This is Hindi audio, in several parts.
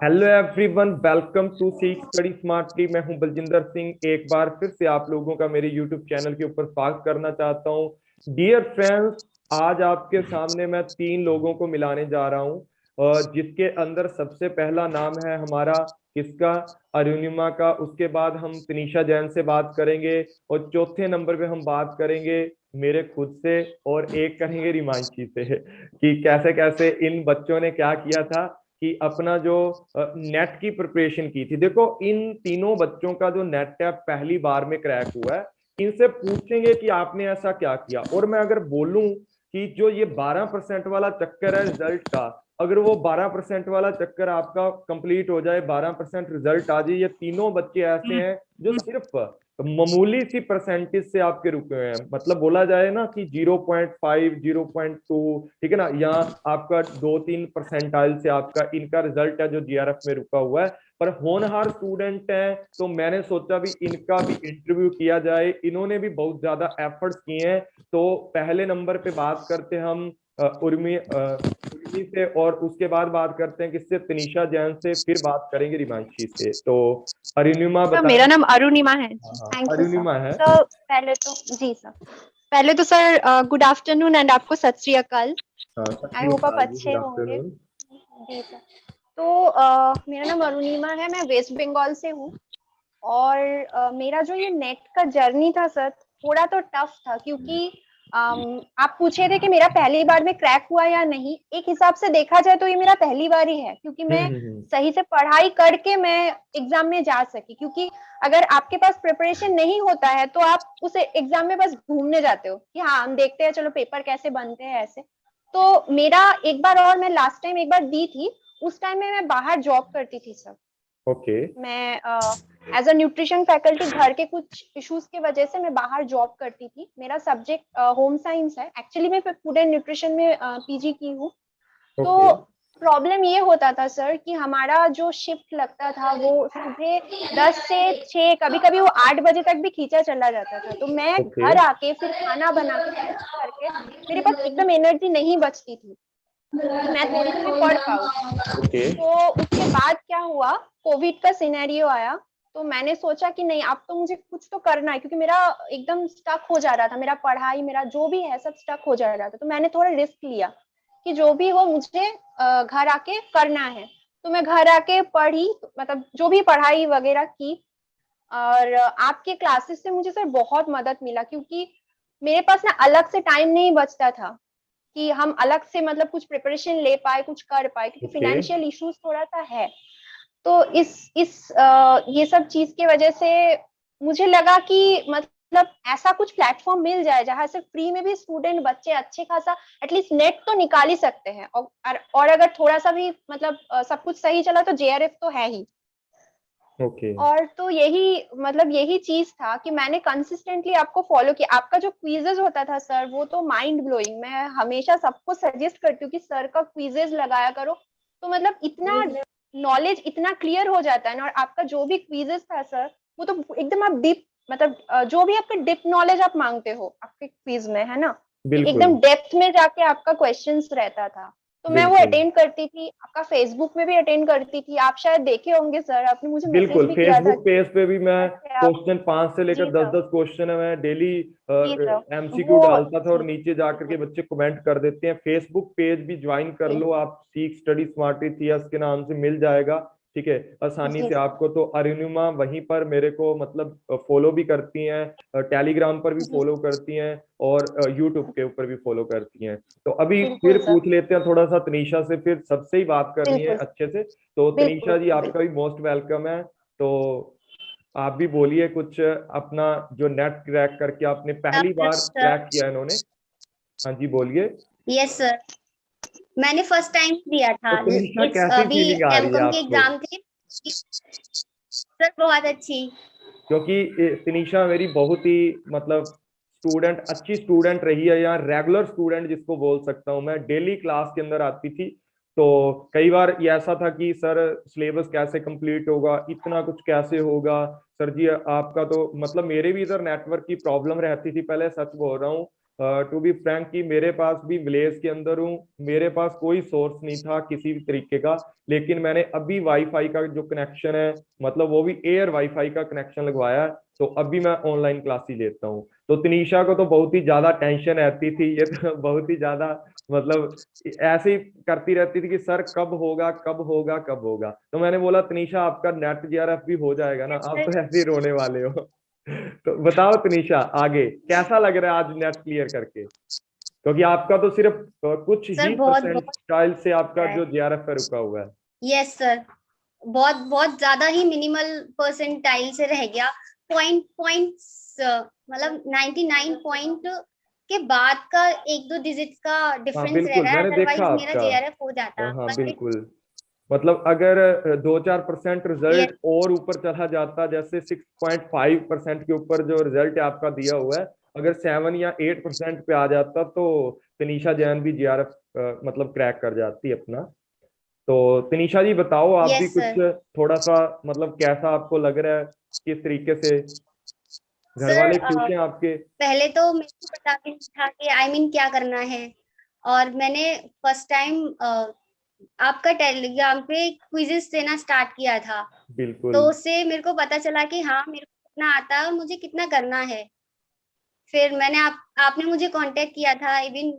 हेलो एवरीवन, वेलकम टू सीख स्टडी स्मार्टली। मैं हूं बलजिंदर सिंह। एक बार फिर से आप लोगों का मेरे यूट्यूब चैनल के ऊपर स्वागत करना चाहता हूं। डियर फ्रेंड्स, आज आपके सामने मैं तीन लोगों को मिलाने जा रहा हूं, और जिसके अंदर सबसे पहला नाम है हमारा किसका, अरुणिमा का। उसके बाद हम तनीषा जैन से बात करेंगे, और चौथे नंबर पे हम बात करेंगे मेरे खुद से, और एक करेंगे रिमांशी से कि कैसे कैसे इन बच्चों ने क्या किया था कि अपना जो नेट की प्रिपरेशन की थी। देखो, इन तीनों बच्चों का जो नेट है पहली बार में क्रैक हुआ है। इनसे पूछेंगे कि आपने ऐसा क्या किया। और मैं अगर बोलूं कि जो ये 12% वाला चक्कर है रिजल्ट का, अगर वो 12% वाला चक्कर आपका कंप्लीट हो जाए, 12% रिजल्ट आ जाए, ये तीनों बच्चे ऐसे हैं जो सिर्फ मामूली सी परसेंटेज से आपके रुके हुए हैं। मतलब बोला जाए ना कि 0.5 0.2, ठीक है ना, यहाँ आपका 2-3 परसेंटाइल से आपका इनका रिजल्ट है जो जीआरएफ में रुका हुआ है। पर होनहार स्टूडेंट हैं, तो मैंने सोचा भी इनका भी इंटरव्यू किया जाए। इन्होंने भी बहुत ज्यादा एफर्ट्स किए हैं। तो पहले नंबर पे बात करते हैं हम उर्मी से, और उसके बाद बात करते हैं किससे, तनीषा जैन से, फिर बात करेंगे रिमांशी से। तो अरुणिमा सर, बताएं। मेरा नाम अरुणिमा है। हाँ हाँ, थैंक यू सर। अरुणिमा है। सर पहले तो जी सर, पहले तो सर गुड आफ्टरनून एंड आपको सत श्री अकाल। हाँ, आई सत होप आप जी, अच्छे गुड होंगे। आफ्टरनून। जी सर। तो मेरा नाम अरुणिमा है, मैं वेस्ट बंगाल से हूँ। और मेरा जो ये नेट का जर्नी था सर, थोड़ा तो टफ था, क्योंकि आप पूछे थे कि मेरा पहली बार में क्रैक हुआ या नहीं। एक हिसाब से देखा जाए तो ये मेरा पहली बार ही है, क्योंकि मैं हम्म। सही से पढ़ाई करके मैं एग्जाम में जा सकी। क्योंकि अगर आपके पास प्रिपरेशन नहीं होता है तो आप उस एग्जाम में बस घूमने जाते हो कि हाँ हम देखते हैं, चलो पेपर कैसे बनते हैं ऐसे। तो मेरा एक बार, और मैं लास्ट टाइम एक बार दी थी, उस टाइम में मैं बाहर जॉब करती थी सर। ओके। मैं एज अ न्यूट्रिशन फैकल्टी, घर के कुछ इश्यूज की वजह से मैं बाहर जॉब करती थी। मेरा सब्जेक्ट होम साइंस है। एक्चुअली मैं फूड एंड न्यूट्रिशन में पीजी की हूँ। तो ओके। प्रॉब्लम ये होता था सर कि हमारा जो शिफ्ट लगता था वो सुबह 10 से 6, कभी कभी वो 8 बजे तक भी खींचा चला जाता था। तो मैं ओके। घर आके फिर खाना बना के करके मेरे पास एकदम एनर्जी नहीं बचती थी कि मैं थोड़ी सी भी पढ़ पाऊँ। ओके। तो उसके बाद क्या हुआ, कोविड का सिनेरियो आया। तो मैंने सोचा कि नहीं, अब तो मुझे कुछ तो करना है, क्योंकि मेरा एकदम स्टक हो जा रहा था, मेरा पढ़ाई, मेरा जो भी है सब स्टक हो जा रहा था। तो मैंने थोड़ा रिस्क लिया कि जो भी हो मुझे घर आके करना है। तो मैं घर आके पढ़ी, मतलब जो भी पढ़ाई वगैरह की। और आपके क्लासेस से मुझे सर बहुत मदद मिला, क्योंकि मेरे पास ना अलग से टाइम नहीं बचता था कि हम अलग से मतलब कुछ प्रिपरेशन ले पाए, कुछ कर पाए, क्योंकि ओके। फिनेंशियल इश्यूज थोड़ा सा है। तो ये सब चीज की वजह से मुझे लगा कि मतलब ऐसा कुछ प्लेटफॉर्म मिल जाए जहां से फ्री में भी स्टूडेंट बच्चे अच्छे खासा एटलीस्ट नेट तो निकाल ही सकते हैं। और अगर थोड़ा सा भी मतलब सब कुछ सही चला तो जेआरएफ तो है ही। ओके। और तो यही मतलब यही चीज था कि मैंने कंसिस्टेंटली आपको फॉलो किया। आपका जो क्विजेज होता था सर, वो तो माइंड ब्लोइंग। मैं हमेशा सबको सजेस्ट करती हूँ कि सर का क्विजेज लगाया करो। तो मतलब इतना नॉलेज इतना क्लियर हो जाता है ना। और आपका जो भी क्विजेज था सर, वो तो एकदम आप डीप, मतलब जो भी आपका डीप नॉलेज आप मांगते हो आपके क्विज में, है ना, कि बिल्कुल। एकदम डेप्थ में जाके आपका क्वेश्चंस रहता था। तो मैं वो बिल्कुल। अटेंड करती थी, आपका फेसबुक में भी अटेंड करती थी। आप शायद देखे होंगे सर, आपने मुझे मैसेज बिल्कुल, भी किया था फेसबुक कि पेज पे भी मैं कैसे आप। क्वेश्चन 5 से लेकर जी दस सर। दस क्वेश्चन है, मैं डेली जी सर। एमसीक्यू वो डालता था, और जी नीचे जाकर के बिल्कुल। बच्चे कमेंट कर देते हैं। फेसबुक पेज भी ज्वाइन कर जी लो आप, सीख स्टडी स्मार्ट इतिहास के नाम से मिल जाएगा। ठीक है, आसानी जी से सर। आपको। तो अरुणिमा वहीं पर मेरे को मतलब फॉलो भी करती हैं, टेलीग्राम पर भी जी फॉलो करती हैं, और यूट्यूब के ऊपर भी फॉलो करती हैं। तो अभी बिल्कुल फिर सर। पूछ लेते हैं थोड़ा सा तनीषा से, फिर सबसे ही बात करनी है बिल्कुल अच्छे से। तो बिल्कुल तनीषा जी, आपका बिल्कुल। भी मोस्ट वेलकम है। तो आप भी बोलिए कुछ अपना, जो नेट क्रैक करके आपने पहली बार सर। क्रैक किया इन्होंने। हाँ जी, बोलिए। यस सर, मैंने फर्स्ट टाइम दिया था। तो तनीषा, इट्स कैसी अभी फीलिंग आ रही है एमकॉम की आपको? एग्जाम थी सर, बहुत अच्छी। क्योंकि तनीषा मेरी बहुत ही मतलब स्टूडेंट, अच्छी स्टूडेंट रही है, या रेगुलर स्टूडेंट जिसको बोल सकता हूँ मैं। डेली क्लास के अंदर आती थी। तो कई बार ये ऐसा था कि सर सिलेबस कैसे कंप्लीट होगा, इतना कुछ कैसे होगा, सर जी आपका तो मतलब, मेरे भी इधर नेटवर्क की प्रॉब्लम रहती थी पहले, सच बोल रहा हूँ। टू बी फ्रैंक कि मेरे पास भी विलेज के अंदर हूँ, मेरे पास कोई सोर्स नहीं था किसी भी तरीके का, लेकिन मैंने अभी वाईफाई का जो कनेक्शन है, मतलब वो भी एयर वाईफाई का कनेक्शन लगवाया है, तो अभी मैं ऑनलाइन क्लास ही लेता हूँ। तो तनीषा को तो बहुत ही ज्यादा टेंशन रहती थी, ये तो बहुत ही ज्यादा मतलब ऐसे ही करती रहती थी कि सर कब होगा कब होगा कब होगा। तो मैंने बोला तनीषा आपका नेट जीआरएफ भी हो जाएगा ना, Yes, आप sir. तो ऐसे ही रोने वाले हो। तो बताओ तनीषा आगे कैसा लग रहा है आज नेट क्लियर करके, क्योंकि आपका तो सिर्फ कुछ सर ही बहुत बहुत परसेंटाइल से आपका है। जो जीआरएफ है रुका हुआ है। यस सर, बहुत बहुत ज्यादा ही मिनिमल परसेंटाइल से रह गया। पॉइंट पॉइंट मतलब 99 पॉइंट के बाद का एक दो डिजिट का हाँ डिफरेंस रह बिल्कुल, रहा है, मैंने देखा अदरवाइज मेरा आपका। जेआरएफ हो जाता। हाँ बट बिल्कुल, मतलब अगर 2-4% यस रिजल्ट और ऊपर चला जाता, जैसे 6.5% के ऊपर जो रिजल्ट है आपका दिया हुआ है, अगर 7 या 8% पे आ जाता तो तनीषा जैन भी जीआरएफ मतलब क्रैक कर जाती अपना। तो तनीषा जी बताओ आप भी यस कुछ, सर। थोड़ा सा मतलब कैसा आपको लग रहा है, किस तरीके से घर सर वाले खुश हैं आपके? पहले तो मेरे को पता भी नहीं था कि आई मीन क्या करना है, और मैंने फर्स्ट टाइम आपका टेलीग्राम पे क्विजेस देना स्टार्ट किया था। बिल्कुल। तो उससे मेरे को पता चला कि हाँ मेरे को कितना आता है और मुझे कितना करना है। फिर मैंने आपने मुझे कांटेक्ट किया था, इवन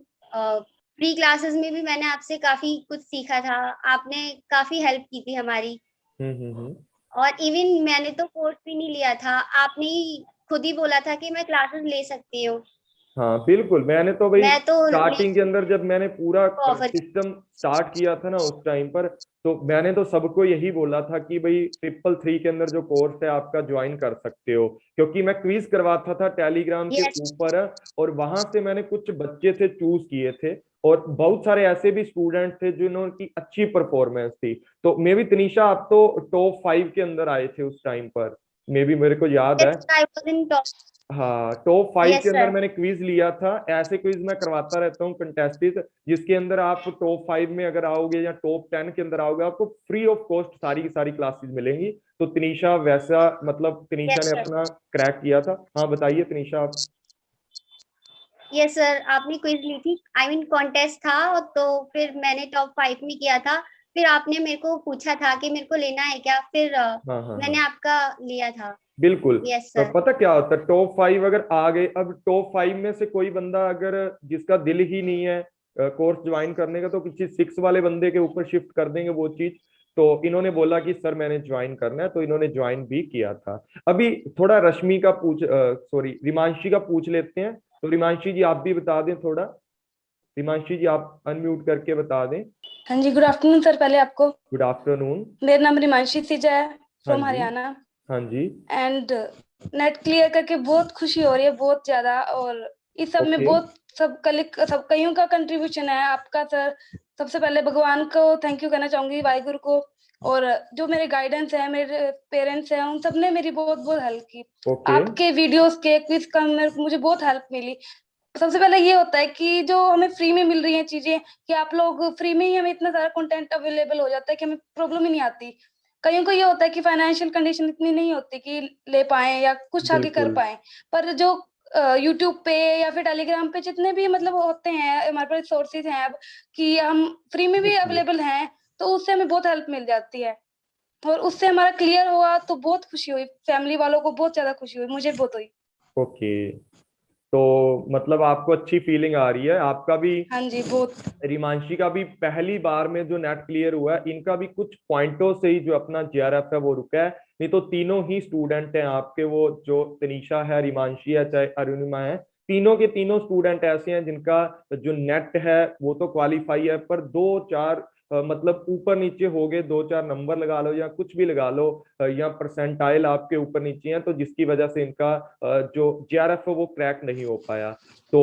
प्री क्लासेस में भी मैंने आपसे काफी कुछ सीखा था, आपने काफी हेल्प की थी हमारी। हम्म। और इवन मैंने तो कोर्स भी नहीं लिया था, आपने ही खुद ही बोला था कि मैं क्लासेस ले सकती हूँ। हाँ बिल्कुल, मैंने तो भाई मैं तो स्टार्टिंग के अंदर जब मैंने पूरा ऑफर। सिस्टम स्टार्ट किया था ना उस टाइम पर, तो मैंने तो सबको यही बोला था कि भाई 333 के अंदर जो कोर्स है आपका ज्वाइन कर सकते हो, क्योंकि मैं क्विज करवाता था टेलीग्राम के यस ऊपर, और वहां से मैंने कुछ बच्चे थे चूज किए थे, और बहुत सारे ऐसे भी स्टूडेंट थे जिन्होंने की अच्छी परफॉर्मेंस थी। तो मे भी तनीषा आप तो टॉप 5 के अंदर आए थे उस टाइम पर, मे भी मेरे को याद है। Yes I was in top. हाँ टॉप 5 के यस अंदर सर। मैंने क्विज लिया था, ऐसे क्विज मैं करवाता रहता हूँ कंटेस्टिव, जिसके अंदर आप टॉप 5 में अगर आओगे या टॉप 10 के अंदर आओगे, आपको फ्री ऑफ कॉस्ट सारी की सारी क्लासेस मिलेंगी। तो तनीषा वैसा मतलब तनीषा यस ने सर। अपना क्रैक किया था। हाँ बताइए तनीषा आप। यस सर, आपने क्विज ली थी, आई मीन कॉन्टेस्ट था, और तो फिर मैंने टॉप 5 में किया था। फिर आपने मेरे को पूछा था कि मेरे को लेना है क्या, फिर हाँ हाँ मैंने हाँ आपका लिया था। बिल्कुल। यस तो सर। पता क्या होता है, टॉप 5 अगर आ गए, अब टॉप 5 में से कोई बंदा अगर जिसका दिल ही नहीं है कोर्स ज्वाइन करने का, तो किसी 6 वाले बंदे के ऊपर शिफ्ट कर देंगे वो चीज। तो इन्होंने बोला कि सर मैंने ज्वाइन करना है, तो इन्होंने ज्वाइन भी किया था। अभी थोड़ा रश्मि का सॉरी रिमांशी का पूछ लेते हैं। तो रिमांशी जी आप भी बता दें थोड़ा, रिमांशी जी आप अनम्यूट करके बता दें। हाँ जी, गुड आफ्टरनून सर। पहले आपको, गुड आफ्टरनून। मेरा नाम रिमांशी सिजा है, हाँ फ्रॉम जी। हरियाणा। हाँ जी। एंड नेट क्लियर करके बहुत खुशी हो रही है, बहुत ज्यादा। और इस सब में ओके। बहुत सब कईयों का कंट्रीब्यूशन है, आपका सर। सबसे पहले भगवान को थैंक यू कहना चाहूंगी, वाहिगुरु को, और जो मेरे गाइडेंस है, मेरे पेरेंट्स हैं, उन सब ने मेरी बहुत बहुत हेल्प की। ओके। आपके वीडियोस के क्विज का मुझे बहुत हेल्प मिली। सबसे पहले ये होता है कि जो हमें फ्री में मिल रही हैं चीजें, कि आप लोग फ्री में ही, हमें इतना सारा कंटेंट अवेलेबल हो जाता है कि हमें प्रॉब्लम ही नहीं आती। कईयों को ये होता है कि फाइनेंशियल कंडीशन इतनी नहीं होती कि ले पाए या कुछ आगे कर बिल्कुल। पाए। पर जो यूट्यूब पे या फिर टेलीग्राम पे जितने भी मतलब होते हैं, हमारे पास सोर्सेज हैं अब, कि हम फ्री में भी बिल्कुल। अवेलेबल हैं, तो उससे हमें बहुत हेल्प मिल जाती है। और उससे हमारा क्लियर हुआ तो बहुत खुशी हुई, फैमिली वालों को बहुत ज्यादा खुशी हुई, मुझे बहुत हुई। ओके। तो मतलब आपको अच्छी फीलिंग आ रही है, आपका भी, हाँ जी, बहुत। रिमांशी का भी पहली बार में जो नेट क्लियर हुआ है, इनका भी कुछ पॉइंटों से ही जो अपना जीआरएफ है वो रुका है। नहीं तो तीनों ही स्टूडेंट हैं आपके, वो जो तनीषा है, रिमांशी है, चाहे अरुणिमा है, तीनों के तीनों स्टूडेंट ऐसे हैं जिनका जो नेट है वो तो क्वालिफाई है, पर 2-4 मतलब ऊपर नीचे हो गए, 2-4 नंबर लगा लो या कुछ भी लगा लो, या परसेंटाइल आपके ऊपर नीचे हैं, तो जिसकी वजह से इनका जो जीआरएफ है वो क्रैक नहीं हो पाया। तो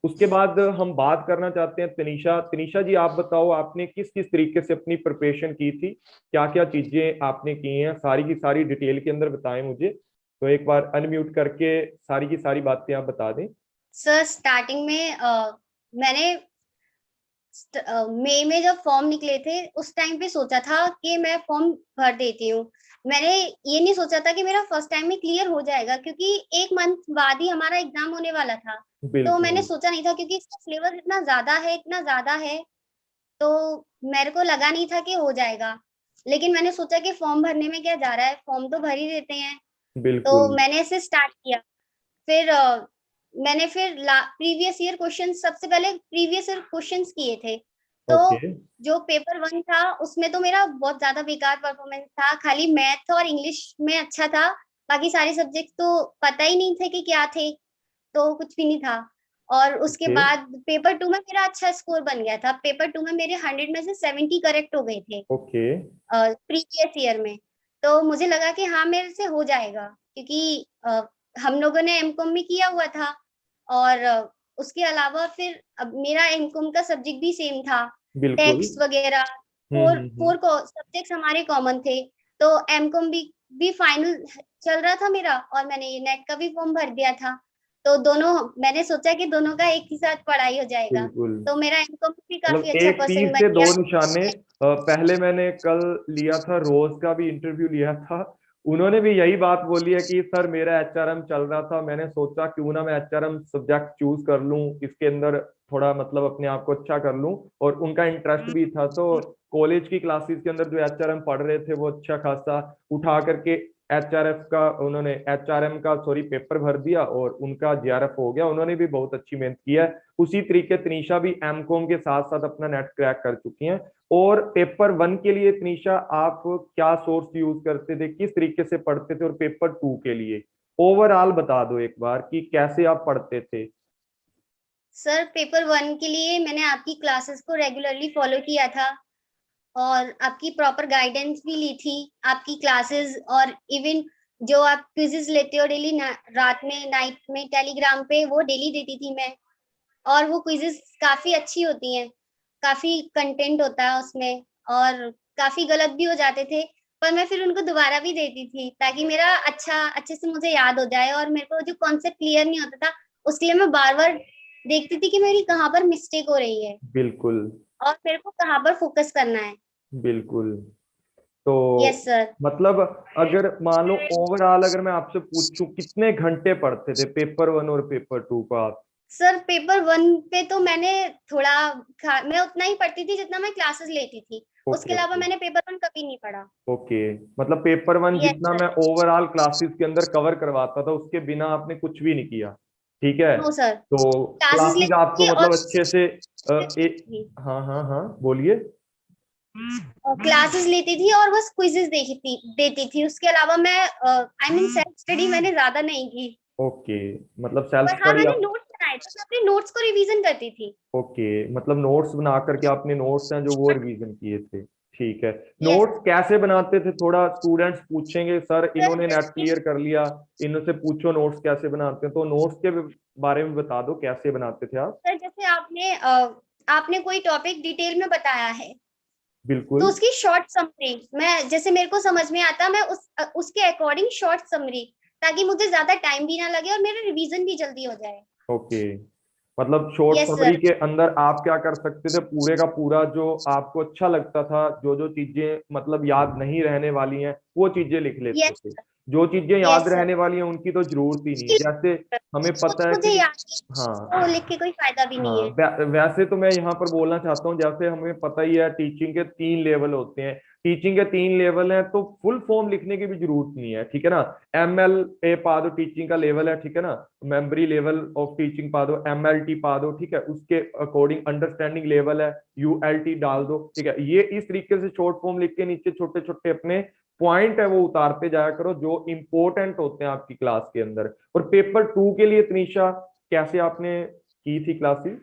उसके बाद हम बात करना चाहते हैं तनीषा। तनीषा जी आप बताओ, आपने किस किस तरीके से अपनी प्रिपरेशन की थी, क्या क्या चीजें आपने की हैं, सारी की सारी डिटेल के अंदर बताएं मुझे। तो एक बार अनम्यूट करके सारी की सारी बातें आप बता दें। सर स्टार्टिंग में मैंने मई में जब फॉर्म निकले थे उस टाइम पे सोचा था कि मैं फॉर्म भर देती हूँ, मैंने ये नहीं सोचा था कि मेरा फर्स्ट टाइम में क्लियर हो जाएगा, क्योंकि 1 मंथ बाद ही हमारा एग्जाम होने वाला था। तो मैंने बिल्कुल। सोचा नहीं था, क्योंकि इसका सिलेबस इतना ज्यादा है, तो मेरे को लगा नहीं था कि हो जाएगा। लेकिन मैंने सोचा कि फॉर्म भरने में क्या जा रहा है, फॉर्म तो भर ही देते हैं। तो बिल्कुल। मैंने इसे स्टार्ट किया। फिर मैंने फिर प्रीवियस ईयर क्वेश्चन, सबसे पहले प्रीवियस ईयर क्वेश्चंस किए थे। तो ओके। जो पेपर 1 था उसमें तो मेरा बहुत ज्यादा बेकार परफॉर्मेंस था, खाली मैथ और इंग्लिश में अच्छा था, बाकी सारे सब्जेक्ट तो पता ही नहीं थे कि क्या थे, तो कुछ भी नहीं था। और उसके ओके। बाद पेपर 2 में मेरा अच्छा स्कोर बन गया था। पेपर 2 में मेरे 100 में से 70 करेक्ट हो गए थे ओके। प्रीवियस ईयर में। तो मुझे लगा कि हाँ मेरे से हो जाएगा, क्योंकि हम लोगों ने एमकॉम भी किया हुआ था, और उसके अलावा फिर अब मेरा एमकॉम का सब्जेक्ट भी सेम था, बिल्कुल। टेक्स्ट वगैरह, हम्म। फोर सब्जेक्ट्स हमारे कॉमन थे। तो एमकॉम भी फाइनल चल रहा था मेरा, और मैंने नेट का भी फॉर्म भर दिया था। तो दोनों, मैंने सोचा कि दोनों का एक ही साथ पढ़ाई हो जाएगा। बिल्कुल। तो मेरा एमकॉम भी मतलब काफी अच्छा एक तीर परसेंट से बन दो गया। निशाने। पहले मैंने कल लिया था, रोज का भी इंटरव्यू लिया था, उन्होंने भी यही बात बोली है कि सर मेरा एचआरएम चल रहा था, मैंने सोचा क्यों ना मैं एचआरएम सब्जेक्ट चूज कर लूं, इसके अंदर थोड़ा मतलब अपने आप को अच्छा कर लूं, और उनका इंटरेस्ट भी था। तो कॉलेज की क्लासेस के अंदर जो एचआरएम पढ़ रहे थे वो अच्छा खासा उठा करके एचआरएफ का, उन्होंने एचआरएम का सॉरी पेपर भर दिया और उनका जेआरएफ हो गया। उन्होंने भी बहुत अच्छी मेहनत की है। उसी तरीके तनीषा भी एमकॉम के साथ साथ अपना नेट क्रैक कर चुकी हैं। और पेपर 1 के लिए तनीषा आप क्या सोर्स यूज करते थे, किस तरीके से पढ़ते थे, और पेपर 2 के लिए ओवरऑल बता दो एक बार कि कैसे आप पढ़ते थे। सर पेपर 1 के लिए मैंने आपकी क्लासेस को रेगुलरली फॉलो किया था, और आपकी प्रॉपर गाइडेंस भी ली थी। आपकी क्लासेस और इवन जो आप क्विजेस लेते हो डेली, रात में नाइट में टेलीग्राम पे, वो डेली देती थी मैं। और वो क्विजेस काफी अच्छी होती हैं, काफी कंटेंट होता है उसमें, और काफी गलत भी हो जाते थे, पर मैं फिर उनको दोबारा भी देती थी, ताकि मेरा अच्छे से मुझे याद हो जाए। और मेरे को जो कॉन्सेप्ट क्लियर नहीं होता था, उसके लिए मैं बार बार देखती थी कि मेरी कहाँ पर मिस्टेक हो रही है, बिल्कुल। और मेरे को कहाँ पर फोकस करना है। बिल्कुल। तो यस सर। मतलब अगर मान लो ओवरऑल अगर मैं आपसे पूछूं कितने घंटे पढ़ते थे पेपर 1 और पेपर 2 का आप। सर पेपर 1 पे तो मैंने थोड़ा मैं उतना ही पढ़ती थी जितना मैं क्लासेस लेती थी। उसके ओके। अलावा ओके। मैंने पेपर 1 कभी नहीं पढ़ा। ओके। मतलब पेपर 1 यस जितना सर। मैं ओवरऑल क्लासेस के अंदर कवर करवाता था उसके बिना आपने कुछ भी नहीं किया, ठीक है। नो सर, तो क्लासेस क्लासेस लेती आपको थी और मतलब अच्छे से हाँ हाँ हाँ बोलिए। क्लासेस लेती थी और बस क्विजेस देती थी। उसके अलावा मैं आई मीन सेल्फ स्टडी मैंने ज्यादा नहीं की। ओके। मतलब सेल्फ पर हाँ, स्टडी मैंने आप। नोट्स बनाए थे, मैं अपने नोट्स को रिवीजन करती थी। ओके। मतलब नोट्स बना करके आपने नोट्स हैं जो वो रिवीजन किए थे, ठीक है। यस नोट्स कैसे बनाते थे, थोड़ा स्टूडेंट्स पूछेंगे सर इन्होंने नेट सर। क्लियर कर लिया, इनसे पूछो नोट्स कैसे बनाते हैं, तो नोट्स के बारे में बता दो कैसे बनाते थे आप। जैसे आपने कोई टॉपिक डिटेल में बताया है, तो बिल्कुल। उसकी शॉर्ट समरी, मैं जैसे मेरे को समझ में आता, मैं उसके अकॉर्डिंग शॉर्ट समरी, ताकि मुझे ज्यादा टाइम भी ना लगे और मेरा रिवीजन भी जल्दी हो जाए। ओके। मतलब शॉर्ट यस समरी सर। के अंदर आप क्या कर सकते थे, पूरे का पूरा जो आपको अच्छा लगता था, जो जो चीजें मतलब याद नहीं रहने वाली हैं वो चीजें लिख लेते यस थे। जो चीजें याद यस सर। रहने वाली हैं उनकी तो जरूरत ही नहीं, जैसे हमें कुछ पता है मुझे कि याद नहीं, हाँ तो लिख के कोई फायदा भी नहीं हाँ है। वैसे तो मैं यहाँ पर बोलना चाहता हूँ, जैसे हमें पता ही है टीचिंग के 3 लेवल होते हैं। टीचिंग के 3 लेवल हैं तो फुल फॉर्म लिखने की भी जरूरत नहीं है, ठीक है ना। ML पा दो टीचिंग का लेवल है, ठीक है ना। मेमोरी लेवल ऑफ टीचिंग पा दो, MLT पा दो, ठीक है। उसके अकॉर्डिंग अंडरस्टैंडिंग लेवल है, ULT डाल दो, ठीक है। ये इस तरीके से शॉर्ट फॉर्म लिख के नीचे छोटे छोटे अपने पॉइंट है वो उतारते जाया करो जो इंपॉर्टेंट होते हैं आपकी क्लास के अंदर। और पेपर 2 के लिए तनीषा कैसे आपने की थी क्लासेस।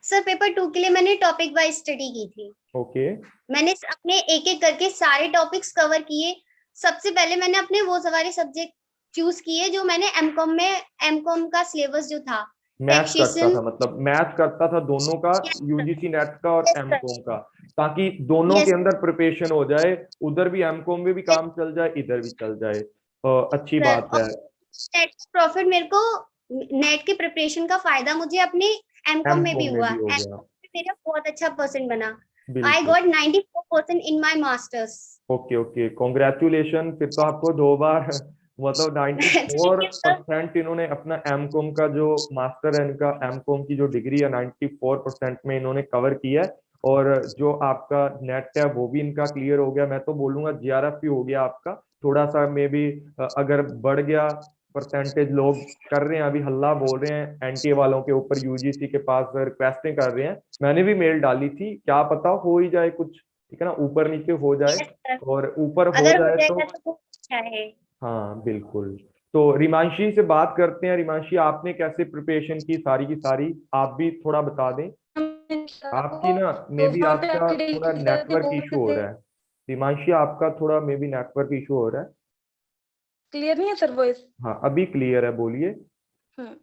सर पेपर 2 के लिए मैंने टॉपिक वाइज स्टडी की थी। ओके। मैंने अपने एक एक करके सारे टॉपिक्स कवर किए। सबसे पहले मैंने अपने वो सारे सब्जेक्ट चूज किए जो मैंने एमकॉम का सिलेबस जो था, मैच करता टैक्सेशन। था, मतलब मैच करता था दोनों का, यूजीसी नेट का और यस एमकॉम सर। का, ताकि दोनों के यस अंदर प्रिपरेशन हो जाए, उधर भी एमकॉम में भी काम चल जाए इधर भी चल जाए। अच्छी सर, बात और है। नेट प्रॉफिट मेरे को, नेट के प्रिपरेशन का फायदा मुझे अपने एमकॉम में भी एमकॉम में हुआ। भी हो गया। एमकॉम में मेरा बहुत अच्छा परसेंट बना। आई बिल्कुल। Got 94% in my masters. Okay okay, congratulation. फिर तो आपको 2 बार मतलब Thank you, sir. 94% इन्होंने अपना एमकॉम का जो मास्टर है, इनका एमकॉम की जो डिग्री है 94% में इन्होंने कवर किया है। और जो आपका नेट है वो भी इनका क्लियर हो गया। मैं तो बोलूंगा जीआरएफ भी हो गया आपका। थोड़ा सा मे बी अगर बढ़ गया परसेंटेज, लोग कर रहे हैं अभी हल्ला बोल रहे हैं एनटीए वालों के ऊपर, यूजीसी के पास रिक्वेस्टें कर रहे हैं। मैंने भी मेल डाली थी, क्या पता हो ही जाए कुछ, ठीक है ना, ऊपर नीचे हो जाए। Yes, sir. और ऊपर हो अगर हो जाए तो जाएगा तो बहुत अच्छा है। हाँ बिल्कुल। तो रिमांशी से बात करते हैं। रिमांशी, आपने कैसे प्रिपरेशन की सारी की सारी, आप भी थोड़ा बता दें। आपकी ना मे तो बी वहाँ पे आपका आपकी डेली थोड़ा नेटवर्क इशू हो रहा है। रिमांशी, आपका थोड़ा मे बी नेटवर्क इशू हो रहा है। क्लियर नहीं है सर वॉइस? हाँ अभी क्लियर है, बोलिए। हम्म।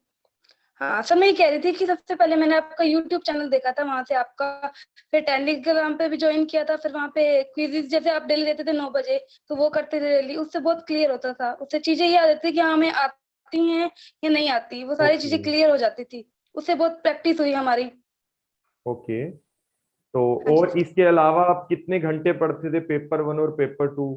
हाँ सर, मैं ये कह रही थी कि सबसे पहले मैंने आपका यूट्यूब चैनल देखा था, वहां से आपका, फिर टेलीग्राम पे भी ज्वाइन किया था, फिर वहां पे क्विज़ जैसे आप डेली देते थे 9 बजे, तो वो करते थे डेली। उससे बहुत क्लियर होता था, उससे चीजें ये आ जाती थी कि हाँ हमें आती हैं या नहीं आती, वो सारी ओके चीजें क्लियर हो जाती थी। उससे बहुत प्रैक्टिस हुई हमारी। ओके। तो हाँ जी और सर। इसके अलावा आप कितने घंटे पढ़ते थे पेपर 1 और पेपर 2?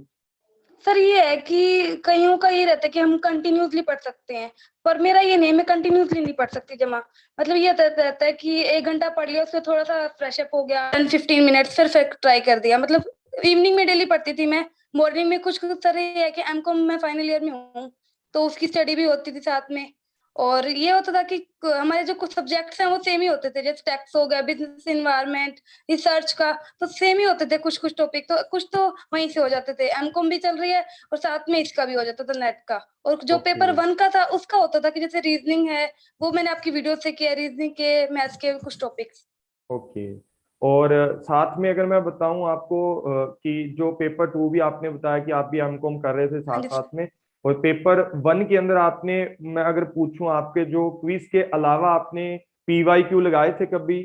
सर ये है कि कईयों का ये रहता है कि हम कंटिन्यूसली पढ़ सकते हैं, पर मेरा ये नहीं, मैं कंटिन्यूसली नहीं पढ़ सकती जमा। मतलब ये रहता है कि 1 घंटा पढ़ लिया, उससे थोड़ा सा फ्रेशअप हो गया, 10-15 मिनट फिर ट्राई कर दिया। मतलब इवनिंग में डेली पढ़ती थी मैं। मॉर्निंग में कुछ कुछ तरह ये है कि एमकॉम में फाइनल ईयर में हूँ, तो उसकी स्टडी भी होती थी साथ में। और ये होता था कि हमारे जो कुछ सब्जेक्ट्स हैं वो सेम ही होते थे, जैसे टैक्स हो गया, बिजनेस एनवायरनमेंट, रिसर्च का, तो सेम ही होते थे कुछ कुछ टॉपिक, तो कुछ तो वहीं से हो जाते थे। एमकॉम भी चल रही है और साथ में इसका भी हो जाता था, नेट का। और जो ओके पेपर 1 का था उसका होता था कि जैसे रीजनिंग है, वो मैंने आपकी वीडियो से किया, रीजनिंग के, मैथ्स के कुछ टॉपिक्स। ओके। और साथ में अगर मैं बताऊं आपको कि जो पेपर 2 भी आपने बताया कि आप भी एमकॉम कर रहे थे हाँ साथ जी साथ सर। में, और पेपर 1 के अंदर आपने, मैं अगर पूछूं आपके जो क्विज के अलावा आपने पीवाईक्यू लगाए थे कभी?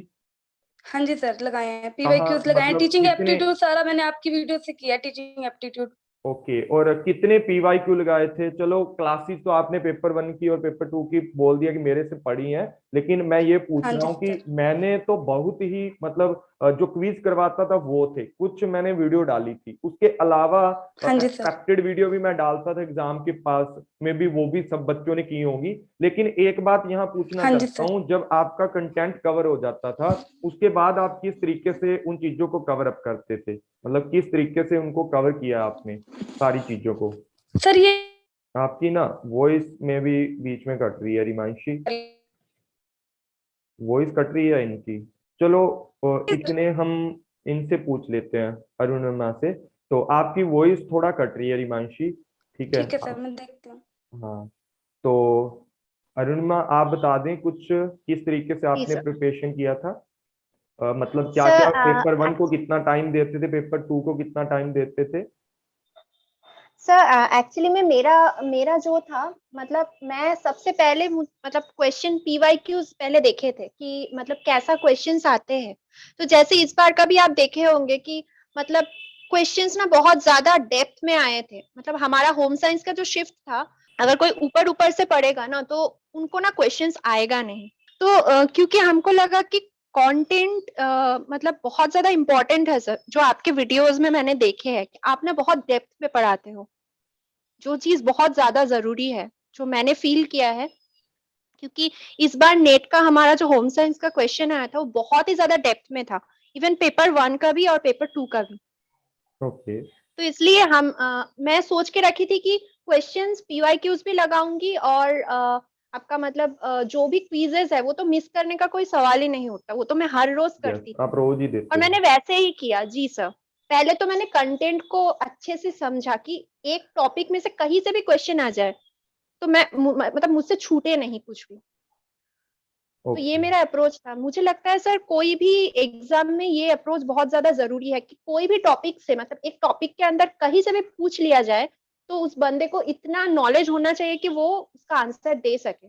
हाँ जी सर, लगाए हैं, कहाँ, पीवाईक्यूज लगाए हैं, मतलब टीचिंग कितने? एप्टीट्यूड सारा मैंने आपकी वीडियो से किया, टीचिंग एप्टीट्यूड। ओके, और कितने पीवाईक्यू लगाए थे? चलो क्लासेस तो आपने पेपर 1 की और पेपर 2 की बोल दिया कि मेरे से पढ़ी हैं, लेकिन मैं ये पूछ हाँ रहा जी हूँ कि सर। मैंने तो बहुत ही मतलब जो क्विज करवाता था वो थे, कुछ मैंने वीडियो डाली थी, उसके अलावा हाँ जी सर। एक्सपेक्टेड वीडियो भी मैं डालता था एग्जाम के पास में भी, वो भी सब बच्चों ने की होंगी। लेकिन एक बात यहाँ पूछना हाँ जी चाहता सर। हूँ, जब आपका कंटेंट कवर हो जाता था उसके बाद आप किस तरीके से उन चीजों को कवर अप करते थे? मतलब किस तरीके से उनको कवर किया आपने सारी चीजों को? सर ये आपकी ना वॉइस में भी बीच में कट रही है रिमांशी, वॉइस कट रही है इनकी। चलो इतने हम इनसे पूछ लेते हैं, अरुणिमा से। तो आपकी वॉइस थोड़ा कट रही है रिमांशी, ठीक है ठीक है सर, आप? मैं देखती हूँ। हाँ। तो अरुणिमा आप बता दें कुछ, किस तरीके से जी आपने सर। प्रिपरेशन किया था? मतलब क्या क्या, सर पेपर 1 को कितना टाइम देते थे, पेपर 2 को कितना टाइम देते थे? सर एक्चुअली में मेरा मेरा जो था, मतलब मैं सबसे पहले मतलब क्वेश्चन पीवाईक्यूज पहले देखे थे कि मतलब कैसा क्वेश्चंस आते हैं। तो जैसे इस बार का भी आप देखे होंगे कि मतलब क्वेश्चंस ना बहुत ज्यादा डेप्थ में आए थे। मतलब हमारा होम साइंस का जो शिफ्ट था, अगर कोई ऊपर ऊपर से पढ़ेगा ना तो उनको ना क्वेश्चंस आएगा नहीं। तो क्योंकि हमको लगा कि कंटेंट मतलब बहुत ज्यादा इंपॉर्टेंट है सर, जो आपके वीडियोस में मैंने देखे हैं कि आप ना बहुत डेप्थ में पढ़ाते हो, जो चीज बहुत ज्यादा जरूरी है, जो मैंने फील किया है। क्योंकि इस बार नेट का हमारा जो होम साइंस का क्वेश्चन आया था वो बहुत ही ज्यादा डेप्थ में था, इवन पेपर 1 का भी और पेपर 2 का भी। ओके। तो इसलिए मैं सोच के रखी थी कि क्वेश्चंस पीवाईक्यूज भी लगाऊंगी, और आपका मतलब जो भी क्विजेस है वो तो मिस करने का कोई सवाल ही नहीं उठता, वो तो मैं हर रोज यस, करती थी। आप रोज ही और देते हो। मैंने वैसे ही किया जी सर। पहले तो मैंने कंटेंट को अच्छे से समझा कि एक टॉपिक में से कहीं से भी क्वेश्चन आ जाए तो मतलब मुझसे छूटे नहीं कुछ भी। तो ये ओके। मेरा अप्रोच था। मुझे लगता है सर कोई भी एग्जाम में ये अप्रोच बहुत ज्यादा जरूरी है कि कोई भी टॉपिक से, मतलब एक टॉपिक के अंदर कहीं से भी पूछ लिया जाए तो उस बंदे को इतना नॉलेज होना चाहिए कि वो उसका आंसर दे सके।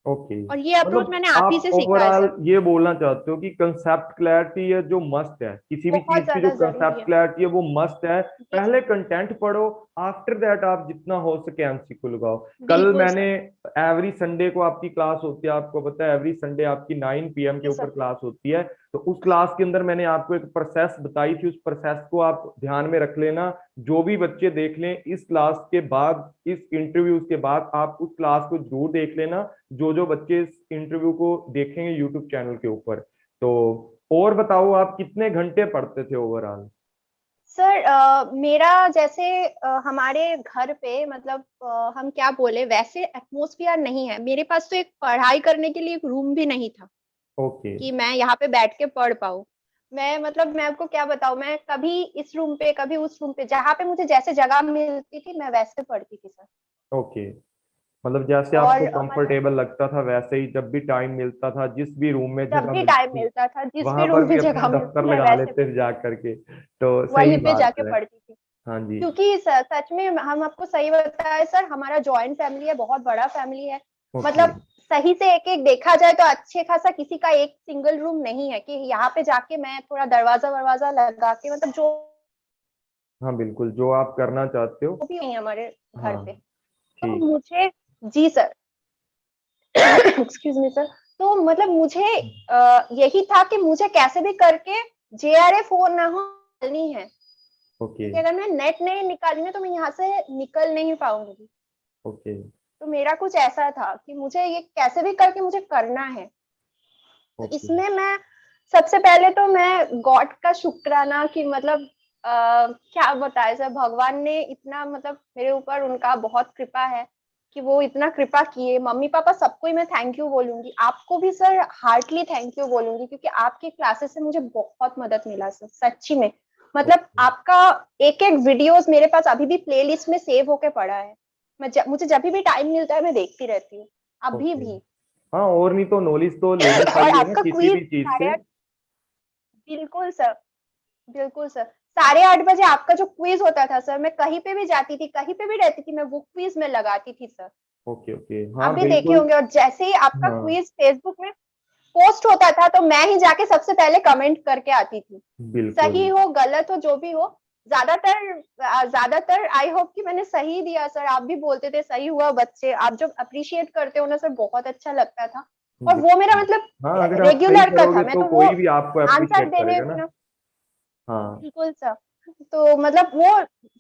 ओके, और ये अप्रोच मतलब मैंने आप ही आप से सीखा है ओवरऑल सर। ये बोलना चाहते हो कि कंसेप्ट क्लैरिटी है जो मस्ट है, किसी भी बहुत चीज की जो ज्यादा जरूरी कंसेप्ट है क्लैरिटी है वो मस्ट है। जी पहले सर। कंटेंट पढ़ो, आफ्टर दैट आप जितना हो सके एमसीक्यू लगाओ। कल बिल्कुल मैंने, सर। एवरी संडे को आपकी क्लास होती है, आपको पता है एवरी संडे आपकी 9 PM के जी ऊपर सर। क्लास होती है। तो उस क्लास के अंदर मैंने आपको एक प्रोसेस बताई थी, उस प्रोसेस को आप ध्यान में रख लेना। जो भी बच्चे देख लें इस क्लास के बाद, इस इंटरव्यू के बाद आप उस क्लास को जरूर देख लेना, जो बच्चे इस इंटरव्यू को देखेंगे यूट्यूब चैनल के ऊपर। तो और बताओ, आप कितने घंटे पढ़ते थे ओवरऑल? सर मेरा जैसे हमारे घर पे मतलब हम क्या बोले, वैसे एटमोसफियर नहीं है मेरे पास, तो एक पढ़ाई करने के लिए एक रूम भी नहीं था ओके। कि मैं यहाँ पे बैठ के पढ़ पाऊँ। मैं मतलब मैं आपको क्या बताऊँ, मैं कभी इस रूम पे कभी उस रूम पे, जहाँ पे मुझे जैसे जगह मिलती थी मैं वैसे पढ़ती थी सर। ओके, मतलब जैसे और आपको कंफर्टेबल लगता था वैसे ही, जब भी टाइम मिलता था, जिस भी रूम में जब जगह भी टाइम मिलती थी मिलता था, जिस भी वहां पर रूम भी में अपना जगह मिलती दफ्तर मैं लगा वैसे लेते थे जा करके। तो सही वहीं पे बात जाके है। पढ़ती थी। हाँ जी। क्योंकि सच में हम आपको सही बताएं सर, हमारा जॉइंट फैमिली है, बहुत बड़ा फैमिली है। ओके। मतलब सही से एक एक देखा जाए तो अच्छे खासा किसी का एक सिंगल रूम नहीं है कि यहाँ पे जाके मैं थोड़ा दरवाजा वरवाजा लगा के, मतलब जो हाँ बिल्कुल, जो आप करना चाहते हो। भी नहीं है हमारे घर हाँ पे। तो ठीक। मुझे, जी सर, एक्सक्यूज मी सर, तो मतलब मुझे यही था कि मुझे कैसे भी करके JRF हो ना हो निकालनी है, ओके। क्योंकि अगर मैं नेट नहीं निकाली ना तो मैं यहाँ से निकल नहीं पाऊंगी। ओके। तो मेरा कुछ ऐसा था कि मुझे ये कैसे भी करके मुझे करना है। तो ओके। इसमें मैं सबसे पहले तो मैं गॉड का शुक्राना कि मतलब क्या बताए सर, भगवान ने इतना मतलब मेरे ऊपर, उनका बहुत कृपा है कि वो इतना कृपा किए। मम्मी पापा सबको ही मैं थैंक यू बोलूंगी, आपको भी सर हार्टली थैंक यू बोलूंगी, क्योंकि आपकी क्लासेस से मुझे बहुत मदद मिला सर, सच्ची में। मतलब ओके। आपका एक एक वीडियोस मेरे पास अभी भी प्लेलिस्ट में सेव होके पड़ा है। मुझे जब भी टाइम मिलता है मैं देखती रहती हूँ, अभी ओके। भी। हाँ, और नहीं तो नॉलेज तो लेनी और चाहिए ना आपका किसी क्विज भी चीज से। 8:30, बिल्कुल सर, बिल्कुल सर, 8:30 बजे आपका जो क्विज होता था सर, मैं कहीं पे भी जाती थी, कहीं पे भी रहती थी, मैं वो क्विज में लगाती थी सर। ओके। ओके। आप हाँ भी देखे बिल्कुल। होंगे। और जैसे ही आपका हाँ क्विज फेसबुक में पोस्ट होता था तो मैं ही जाके सबसे पहले कमेंट करके आती थी, बिल्कुल। सही हो गलत हो जो भी हो। ज्यादातर आई होप कि मैंने सही दिया सर। आप भी बोलते थे सही हुआ बच्चे, आप जब अप्रिशिएट करते हो ना सर, बहुत अच्छा लगता था। और वो मेरा बिल्कुल। मतलब हाँ, अगर आप सही रेगुलर का था, करोगे मैं तो तो वो कोई भी आपको आंसर अप्रिशिएट देने करेगा ना। ना, हाँ। बिल्कुल सर। तो मतलब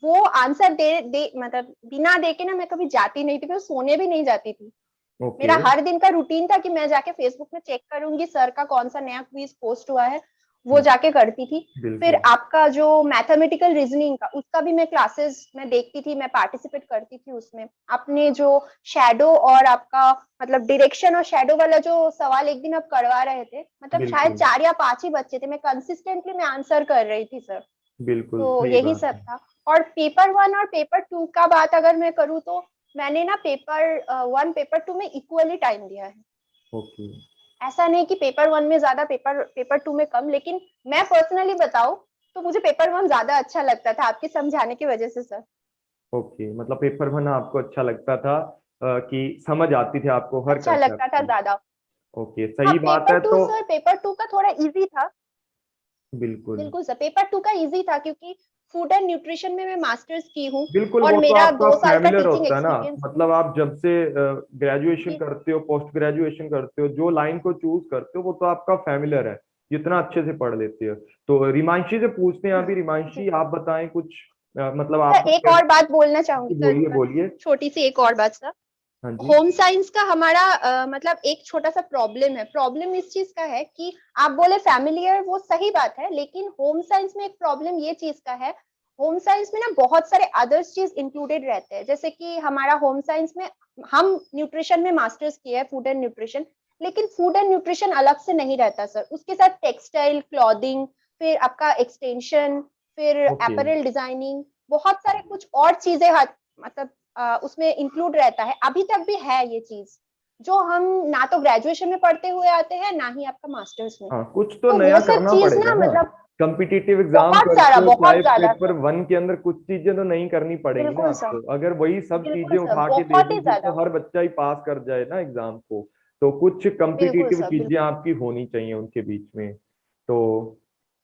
वो आंसर दे मतलब बिना देके ना मैं कभी जाती नहीं थी, मैं सोने भी नहीं जाती थी। ओके। मेरा हर दिन का रूटीन था कि मैं जाके फेसबुक में चेक करूंगी सर का कौन सा नया क्विज पोस्ट हुआ है, वो जाके करती थी। फिर बिल्कुल। आपका जो मैथमेटिकल रीजनिंग का, उसका भी मैं क्लासेस में देखती थी, मैं पार्टिसिपेट करती थी उसमें। आपने जो शैडो और आपका मतलब डायरेक्शन और शैडो वाला जो सवाल एक दिन आप करवा रहे थे, मतलब शायद बिल्कुल। 4 या 5 ही बच्चे थे, मैं कंसिस्टेंटली मैं आंसर कर रही थी सर। बिल्कुल तो सही यही बात सब है। था। और पेपर 1 और पेपर 2 का बात अगर मैं करूँ तो मैंने ना पेपर 1 पेपर 2 में इक्वली टाइम दिया है। ओके। ऐसा नहीं कि पेपर 1 में ज्यादा, पेपर 2 में कम, लेकिन मैं पर्सनली बताऊं तो मुझे पेपर 1 ज्यादा अच्छा लगता था आपके समझाने की वजह से सर। ओके, मतलब पेपर वन आपको अच्छा लगता था, कि समझ आती थी आपको हर अच्छा कंसेप्ट लगता था की। ज्यादा। ओके, हाँ सही बात पेपर है। टू तो सर, पेपर 2 का थोड़ा इजी था। बिल्कुल। बिल्कुल सर, पेपर 2 का इजी था क्योंकि फूड एंड न्यूट्रिशन में मैं मास्टर्स की हूँ बिल्कुल, और वो तो मेरा आपका 2 साल का फैमिलियर टीचिंग होता है ना। एक्सपीरियंस भी मतलब है। आप जब से ग्रेजुएशन जी करते हो, पोस्ट ग्रेजुएशन करते हो, जो लाइन को चूज करते हो वो तो आपका फैमिलियर है, जितना अच्छे से पढ़ लेते हो। तो रिमांशी से पूछते हैं अभी। जी रिमांशी, सर। आप बताएं कुछ, मतलब सर आपका एक और बात बोलना चाहूंगी सर बोलिए इसमें, बोलिए। छोटी सी एक और बात सर। हाँ जी। होम साइंस का हमारा मतलब एक छोटा सा प्रॉब्लम है। प्रॉब्लम इस चीज का है कि आप बोले फैमिलियर, वो सही बात है, लेकिन होम साइंस में एक प्रॉब्लम ये चीज का है, होम साइंस में ना बहुत सारे अदर्स चीज इंक्लूडेड रहते हैं। जैसे कि हमारा होम साइंस में हम न्यूट्रिशन में मास्टर्स किया है, फूड एंड न्यूट्रिशन, लेकिन फूड एंड न्यूट्रिशन अलग से नहीं रहता सर, उसके साथ टेक्सटाइल, क्लॉथिंग, फिर आपका एक्सटेंशन, फिर ओके। अपैरल डिजाइनिंग, बहुत सारे कुछ और चीजें मतलब उसमें इंक्लूड रहता है, अभी तक भी है ये चीज, जो हम ना तो ग्रेजुएशन में पढ़ते हुए आते हैं ना ही आपका मास्टर्स में। हाँ, कुछ तो तो नया वो सब करना चीज पड़ेगा ना ना। मतलब कॉम्पिटिटिव एग्जाम बहुत सारा, करते हो चाहे बहुत ज्यादा पेपर सर। वन के अंदर, कुछ चीजें तो नहीं करनी पड़ेगी ना बिल्कुल सर, आपको। अगर वही सब चीजें बिल्कुल सर, उठा के दे बहुत दी ही फिर तो ज्यादा। हर बच्चा ही पास कर जाए ना एग्जाम को। तो कुछ बिल्कुल कॉम्पिटिटिव सर, चीजें बिल्कुल, आपकी होनी चाहिए उनके बीच में। तो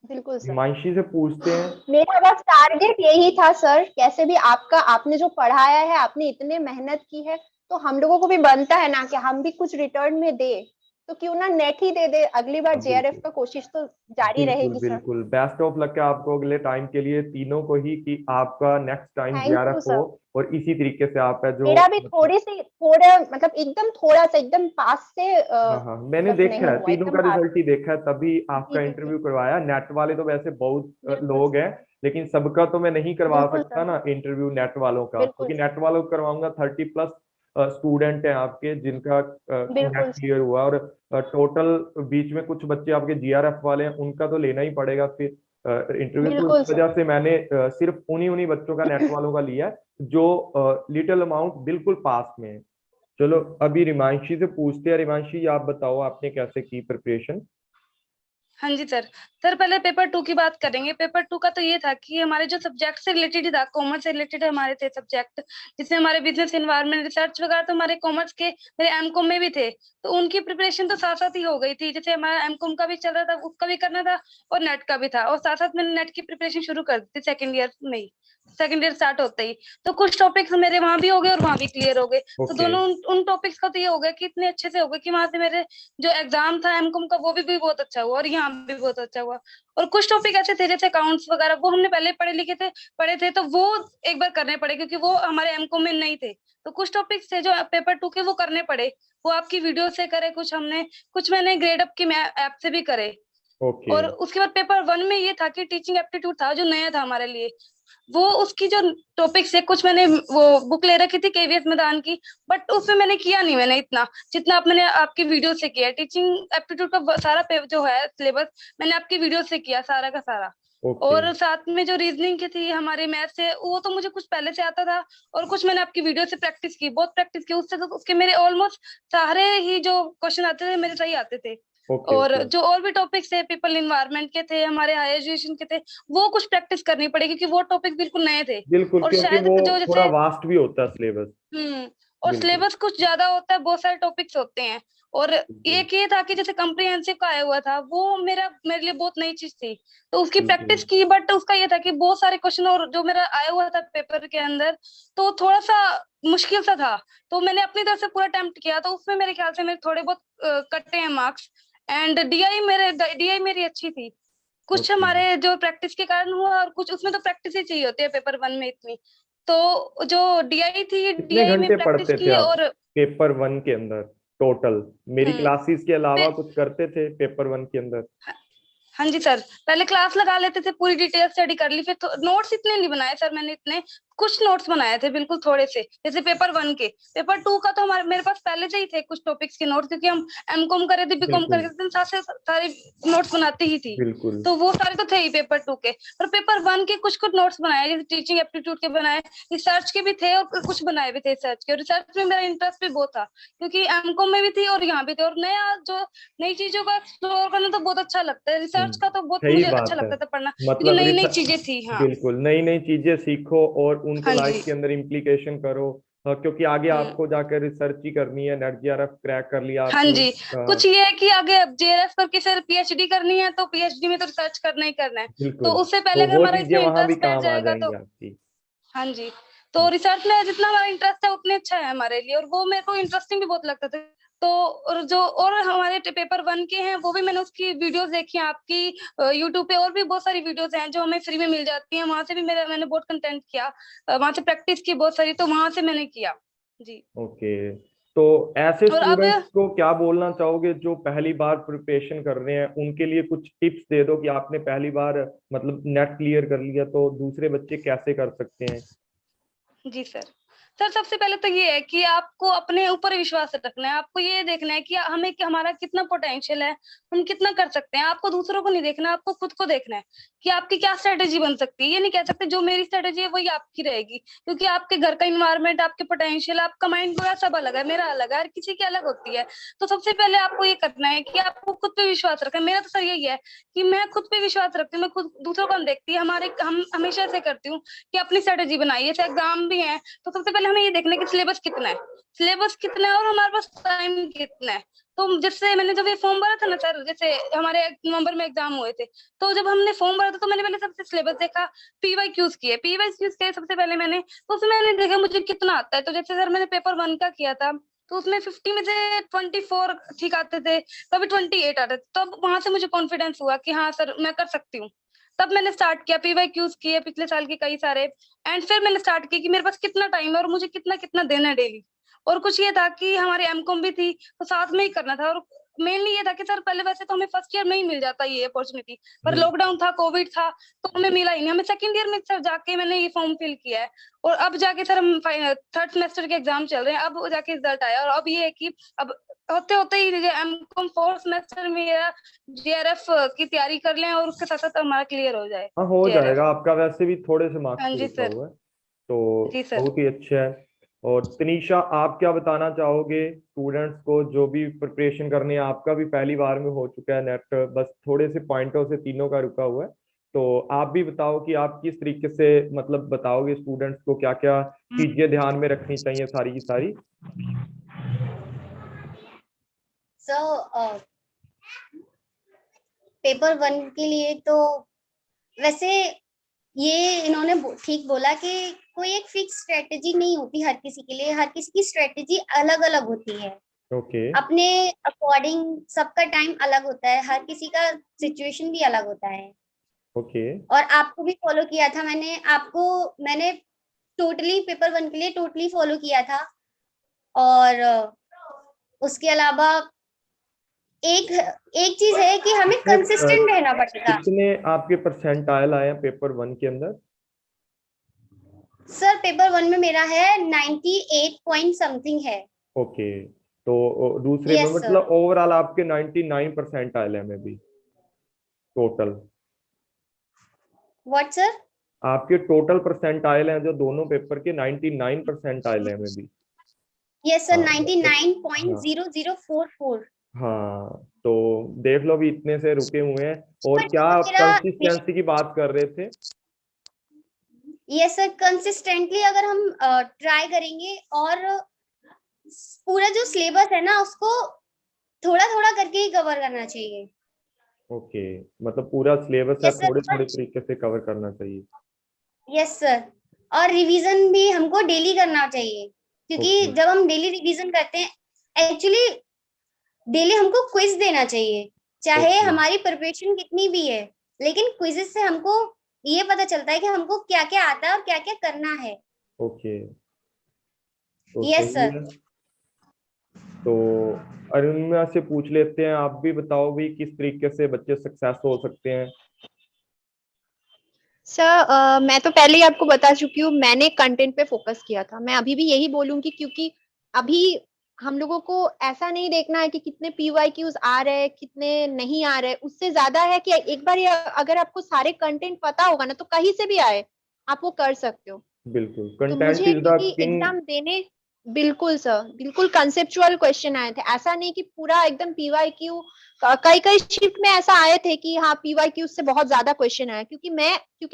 बिल्कुल सर। हिमांशी से पूछते हैं। मेरा बस टारगेट यही था सर, कैसे भी आपका, आपने जो पढ़ाया है, आपने इतने मेहनत की है, तो हम लोगों को भी बनता है ना कि हम भी कुछ रिटर्न में दे। तो क्यों ना नेट ही दे दे, अगली बार जेआरएफ का कोशिश तो जारी बिल्कुल रहेगी सर। बिल्कुल, बेस्ट ऑफ लक है आपको अगले टाइम के लिए, तीनों को ही, कि आपका next time thank JRF you हो सर। और इसी तरीके से आप है जो मेरा भी थोड़ा मतलब एकदम थोड़ा सा एकदम पास से हाँ हाँ, मैंने मतलब देखा नहीं है, हुआ, तीनों एकदम का पास। रिजल्ट ही देखा है, तभी जी आपका जी जी इंटरव्यू करवाया। नेट वाले तो वैसे बहुत बिल्कुल लोग हैं, लेकिन सबका तो मैं नहीं करवा बिल्कुल सकता सर। ना इंटरव्यू नेट वालों का, बिल्कुल क्योंकि नेट वालों को करवाऊंगा 30+ स्टूडेंट हैं आपके जिनका नेट बिल्कुल सर। क्लियर हुआ, और टोटल बीच में कुछ बच्चे आपके जीआरएफ वाले हैं, उनका तो लेना ही पड़ेगा फिर इंटरव्यू। तो बिल्कुल इस सर। वजह से मैंने सिर्फ उन्हीं उन्हीं बच्चों का नेट वालों का लिया है, जो लिटिल अमाउंट बिल्कुल पास में है। चलो अभी रिमांशी से पूछते हैं। रिमांशी, आप बताओ आपने कैसे की प्रिपरेशन? हाँ जी सर। सर पहले पेपर 2 की बात करेंगे। पेपर 2 का तो ये था कि हमारे जो सब्जेक्ट से रिलेटेड ही था, कॉमर्स से रिलेटेड हमारे थे सब्जेक्ट, जिसमें हमारे बिजनेस एनवायरनमेंट रिसर्च वगैरह तो हमारे कॉमर्स के मेरे एमकॉम में भी थे, तो उनकी प्रिपरेशन तो साथ साथ ही हो गई थी। जैसे हमारा एमकॉम का भी चल रहा था, उसका भी करना था, और नेट का भी था, और साथ साथ मैंने नेट की प्रिपरेशन शुरू कर दी थी सेकेंड ईयर में ही, सेकेंड ईयर स्टार्ट होते ही। तो कुछ टॉपिक्स मेरे वहां भी हो गए और वहां भी क्लियर हो गए। तो ओके दोनों उन टॉपिक्स का तो ये हो गया कि इतने अच्छे से हो गए कि वहां से मेरे जो एग्जाम था एमकॉम का वो भी बहुत अच्छा हुआ, और यहाँ भी बहुत अच्छा हुआ। और कुछ टॉपिक ऐसे थे जैसे अकाउंट्स वगैरह, वो हमने पहले पढ़े थे, तो वो एक बार करने पड़े क्योंकि वो हमारे एमकॉम में नहीं थे। तो कुछ टॉपिक्स थे जो पेपर 2 के वो करने पड़े, वो आपकी वीडियो से करे, कुछ मैंने ग्रेड अप की ऐप से भी करे। ओके और उसके बाद पेपर 1 में ये था कि टीचिंग एप्टीट्यूड था जो नया था हमारे लिए। वो उसकी जो टॉपिक्स है, कुछ मैंने वो बुक ले रखी थी केवीएस मैदान की, बट उसमें मैंने किया नहीं, मैंने इतना जितना मैंने आपकी वीडियो से किया। टीचिंग एप्टीट्यूड का सारा जो है सिलेबस मैंने आपकी वीडियो से किया, सारा का सारा। ओके और साथ में जो रीजनिंग की थी हमारे मैथ से, वो तो मुझे कुछ पहले से आता था, और कुछ मैंने आपकी वीडियो से प्रैक्टिस की, बहुत प्रैक्टिस की उससे, तो उसके मेरे ऑलमोस्ट सारे ही जो क्वेश्चन आते थे मेरे सही आते थे। ओके और ओके, जो और भी टॉपिक्स है, पीपल इन्वायरमेंट के थे, हमारे हायर एजुकेशन के थे, वो कुछ प्रैक्टिस करनी पड़ेगी क्योंकि वो टॉपिक बिल्कुल नए थे। बिल्कुल, और क्योंकि शायद वो जो थोड़ा जैसे वास्ट भी होता है सिलेबस। और बिल्कुल सिलेबस कुछ ज्यादा होता है, बहुत सारे टॉपिक्स होते हैं। और बिल्कुल एक ये था कि जैसे कम्प्रिहेंसिव का आया हुआ था, वो मेरे लिए बहुत नई चीज थी, तो उसकी बिल्कुल प्रैक्टिस की। बट उसका ये था कि बहुत सारे क्वेश्चन और जो मेरा आया हुआ था पेपर के अंदर, तो थोड़ा सा मुश्किल सा था। तो मैंने अपनी तरफ से पूरा अटेम्प्ट किया, तो उसमें मेरे ख्याल से मेरे थोड़े बहुत कटे हैं मार्क्स। एंड डीआई मेरी अच्छी थी। कुछ ओके। हमारे जो प्रैक्टिस के कारण हुआ, और कुछ उसमें तो प्रैक्टिस ही चाहिए होती है पेपर 1 में इतनी। तो जो डीआई थी, कितने डीआई में घंटे प्रैक्टिस पढ़ते थे की। आप और पेपर 1 के अंदर टोटल? मेरी हम्म क्लासेस के अलावा पे- कुछ करते थे पेपर 1 के अंदर? हाँ जी सर, पहले क्लास लगा लेते थे, पूरी डिटेल स्टडी कर ली, फिर नोट्स इतने नहीं बनाए सर मैंने, इतने कुछ नोट्स बनाए थे बिल्कुल थोड़े से, जैसे पेपर 1 के। पेपर 2 का तो हमारे मेरे पास पहले से ही थे कुछ टॉपिक्स के नोट्स, क्योंकि हम एमकॉम करे थे, बीकॉम बिल्कुल करे थे, साथ से सारे नोट्स बनाते ही थी। बिल्कुल तो वो सारे तो थे ही पेपर 2 के। पर पेपर 1 के कुछ कुछ नोट्स बनाए, जैसे टीचिंग एप्टीट्यूड के बनाए, रिसर्च के भी थे, और कुछ बनाए भी थे रिसर्च के। और रिसर्च में मेरा इंटरेस्ट भी बहुत था, क्योंकि एमकॉम में भी थी और यहाँ भी थे, और नई चीजों का एक्सप्लोर करना तो बहुत अच्छा लगता है। रिसर्च का तो बहुत सही मुझे अच्छा बात है। लगता था पढ़ना, क्योंकि मतलब नई नई चीजें थी। हाँ बिल्कुल नई नई चीजें सीखो और उनको हाँ लाइफ जी। के अंदर इम्प्लीकेशन करो। क्योंकि आगे हम्म आपको जाकर रिसर्च ही करनी है, नेट जेआरएफ क्रैक कर लिया हाँ आपने। जी। कुछ ये है कि आगे जेआरएफ करके फिर पीएचडी करनी है, तो पीएचडी में तो रिसर्च करना ही करना है। तो बिल्कुल, उससे पहले तो अगर वो हमारा चीजें इसमें वहां भी इंटरेस्ट बैठ काम आ जाएगा जाएंगी तो। आपकी। हाँ जी। तो रिसर्च में जितना हमारा इंटरेस्ट है उतने अच्छा है हमारे लिए, और वो मेरे को इंटरेस्टिंग भी बहुत लगता था। तो और हमारे पेपर 1 के हैं, वो भी मैंने उसकी वीडियोस देखी हैं आपकी यूट्यूब पे, और भी बहुत सारी वीडियोस हैं जो हमें फ्री में मिल जाती हैं, वहां से भी मैंने बहुत कंटेंट किया, वहां से प्रैक्टिस की बहुत सारी, तो वहां से मैंने किया जी। ओके, तो ऐसे और अब स्टूडेंट्स को क्या बोलना चाहोगे जो पहली बार प्रिपरेशन कर रहे हैं? उनके लिए कुछ टिप्स दे दो कि आपने पहली बार मतलब नेट क्लियर कर लिया, तो दूसरे बच्चे कैसे कर सकते हैं? जी सर सबसे पहले तो ये है कि आपको अपने ऊपर विश्वास रखना है। आपको ये देखना है कि हमारा कितना पोटेंशियल है, हम कितना कर सकते हैं। आपको दूसरों को नहीं देखना, आपको खुद को देखना है कि आपकी क्या स्ट्रेटेजी बन सकती है। ये नहीं कह सकते जो मेरी स्ट्रेटेजी है वही आपकी रहेगी, क्योंकि आपके घर का इन्वायरमेंट, आपके पोटेंशियल, आपका माइंड पूरा सब अलग है, मेरा अलग है, हर किसी की अलग होती है। तो सबसे पहले आपको ये करना है कि आपको खुद पे विश्वास रखना है। मेरा तो सर यही है कि मैं खुद पे विश्वास रखती हूँ, मैं खुद दूसरों को नहीं देखती। हम हमेशा से करती हूँ कि अपनी स्ट्रेटेजी बनाई। जैसे एग्जाम भी है, तो सबसे पहले हमें ये देखना है कि सिलेबस कितना है और हमारे पास टाइम कितना है। तो जैसे मैंने जब ये फॉर्म भरा था ना सर, जैसे हमारे नवंबर में एग्जाम हुए थे, तो जब हमने फॉर्म भरा था तो मैंने पहले सबसे सिलेबस देखा, पीवाईक्यूज किए सबसे पहले मैंने। तो उसमें मैंने देखा मुझे कितना आता है। तो जैसे सर मैंने पेपर 1 का किया था, तो उसमें 50 में से 24 ठीक आते थे, कभी 28 आते थे। तब वहां से मुझे कॉन्फिडेंस हुआ कि हाँ सर मैं कर सकती हूँ। तब मैंने स्टार्ट किया, PYQs किए पिछले साल के कई सारे, एंड फिर मैंने स्टार्ट किया कि मेरे पास कितना टाइम है और मुझे कितना कितना देना है डेली। और कुछ ये था कि हमारी MCOM भी थी, तो साथ में ही करना था। और मेनली ये था कि सर पहले वैसे तो हमें फर्स्ट ईयर में ही मिल जाता ये अपॉर्चुनिटी, पर लॉकडाउन था, कोविड था, तो हमें मिला ही नहीं। हमें सेकंड ईयर में सर जाके मैंने ये फॉर्म फिल किया है, और अब जाके सर हम थर्ड सेमेस्टर के एग्जाम चल रहे हैं, अब जाके रिजल्ट आया। और अब ये है कि अब होते होते ही MCOM फोर्थ सेमेस्टर में JRF की तैयारी कर लें और उसके साथ साथ हमारा क्लियर हो जाए। हाँ, हो JRF। जाएगा आपका, वैसे भी थोड़े से मार्क्स हाँ से जी रुका सर। हुआ है, तो जी सर। बहुत ही अच्छा है। और तनीषा, आप क्या बताना चाहोगे स्टूडेंट्स को जो भी प्रिपरेशन करनी है? आपका भी पहली बार में हो चुका है नेट, बस थोड़े से पॉइंटों से तीनों का रुका हुआ है, तो आप भी बताओ कि आप किस तरीके से मतलब बताओगे स्टूडेंट्स को क्या क्या चीजें ध्यान में रखनी चाहिए सारी की सारी। पेपर 1 के लिए तो वैसे ये इन्होंने ठीक बोला कि कोई एक फिक्स स्ट्रेटेजी नहीं होती हर किसी के लिए, हर किसी की स्ट्रेटेजी अलग अलग होती है। ओके। अपने अकॉर्डिंग सबका टाइम अलग होता है, हर किसी का सिचुएशन भी अलग होता है। ओके। और आपको भी फॉलो किया था मैंने टोटली पेपर 1 के लिए टोटली फॉलो किया था। और उसके अलावा एक चीज है कि हमें कंसिस्टेंट रहना पड़ेगा। कितने आपके परसेंटाइल आए हैं पेपर 1 के अंदर? सर पेपर 1 में मेरा है 98 पॉइंट समथिंग है। ओके, तो दूसरे में मतलब ओवरऑल आपके 99 परसेंटाइल है में भी टोटल? What sir? आपके टोटल परसेंटाइल हैं जो दोनों पेपर के 99 परसेंटाइल है में भी? यस सर, हाँ, 99.0044। हाँ, तो देख लो भी इतने से रुके हुए हैं। और सर क्या आप मेरा कंसिस्टेंसी की बात कर रहे थे? यस सर, कंसिस्टेंटली अगर हम ट्राई करेंगे और पूरा जो सिलेबस है ना उसको थोड़ा थोड़ा करके ही कवर करना चाहिए। ओके, मतलब पूरा सिलेबस है यस सर, थोड़े थोड़े तरीके से कवर करना चाहिए। Yes sir. और रिवीजन भी हमको डेली करना चाहिए, क्योंकि जब हम डेली रिवीजन करते हैं, एक्चुअली डेली हमको क्विज देना चाहिए, चाहे हमारी प्रिपरेशन कितनी भी है, लेकिन क्विजेस से हमको ये पता चलता है कि हमको क्या क्या आता है और क्या क्या करना है। ओके, तो यस सही सर। है। तो अरुणिमा से पूछ लेते हैं, आप भी बताओ भी किस तरीके से बच्चे सक्सेस हो सकते हैं? सर मैं तो पहले ही आपको बता चुकी हूँ, मैंने कंटेंट पे फोकस किया था। मैं अभी भी यही बोलूंगी, क्योंकि अभी हम लोगों को ऐसा नहीं देखना है कि कितने PYQs आ रहे हैं कितने नहीं आ रहे, उससे ज्यादा है कि एक बार अगर आपको सारे कंटेंट पता होगा ना, तो कहीं से भी आए आप वो कर सकते हो। बिल्कुल, तो कंटेंट मुझे इज द क्योंकि किंग। एग्जाम देने, बिल्कुल सर, बिल्कुल कंसेप्चुअल क्वेश्चन आए थे, ऐसा नहीं कि पूरा एकदम PYQ। कई कई शिफ्ट में ऐसा आए थे कि हाँ PYQ से बहुत ज्यादा क्वेश्चन आया, क्योंकि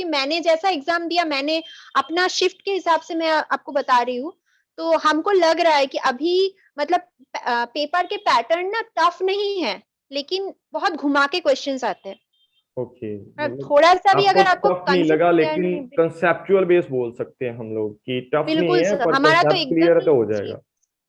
मैंने जैसा एग्जाम दिया, मैंने अपना शिफ्ट के हिसाब से मैं आपको बता रही हूँ, तो हमको लग रहा है कि अभी मतलब पेपर के पैटर्न ना टफ नहीं है, लेकिन बहुत घुमा के क्वेश्चंस आते हैं। ओके, मतलब थोड़ा सा भी आपको अगर आपको टफ नहीं कंसेप्ट लगा, क्लियर लेकिन नहीं, कंसेप्चुअल बेस बोल सकते हैं हम लोग कि टफ नहीं बिल्कुल है, सर, पर हमारा तो कंसेप्ट क्लियर है तो हो एकदम जाएगा।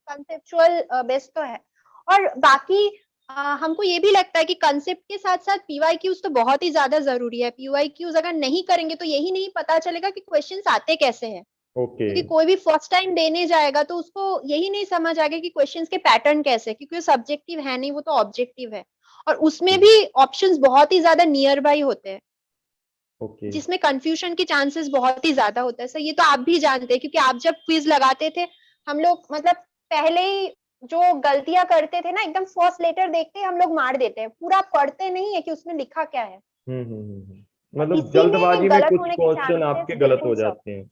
कंसेप्चुअल बेस तो है। और बाकी हमको ये भी लगता है कि कंसेप्ट के साथ साथ PYQs तो बहुत ही ज्यादा जरूरी है। PYQs अगर नहीं करेंगे तो यही नहीं पता चलेगा कि क्वेश्चंस आते कैसे हैं, ओके। क्योंकि कोई भी फर्स्ट टाइम देने जाएगा तो उसको यही नहीं समझ आएगा कि क्वेश्चंस के पैटर्न कैसे, क्योंकि वो सब्जेक्टिव है नहीं, वो तो ऑब्जेक्टिव है, और उसमें भी ऑप्शंस बहुत ही ज्यादा नियर बाई होते हैं, ओके। जिसमें कंफ्यूजन के चांसेस बहुत ही ज्यादा होता है। सर ये तो आप भी जानते हैं, क्योंकि आप जब क्विज लगाते थे, हम लोग मतलब पहले ही जो गलतियां करते थे ना, एकदम फर्स्ट लेटर देखते ही हम लोग मार देते हैं, पूरा पढ़ते नहीं है कि उसमें लिखा क्या है। मतलब इसी में जल्दबाजी में गलत कुछ होने के क्वेश्चन चांसेस, आपके गलत बिल्कुल हो सर, जाते हैं।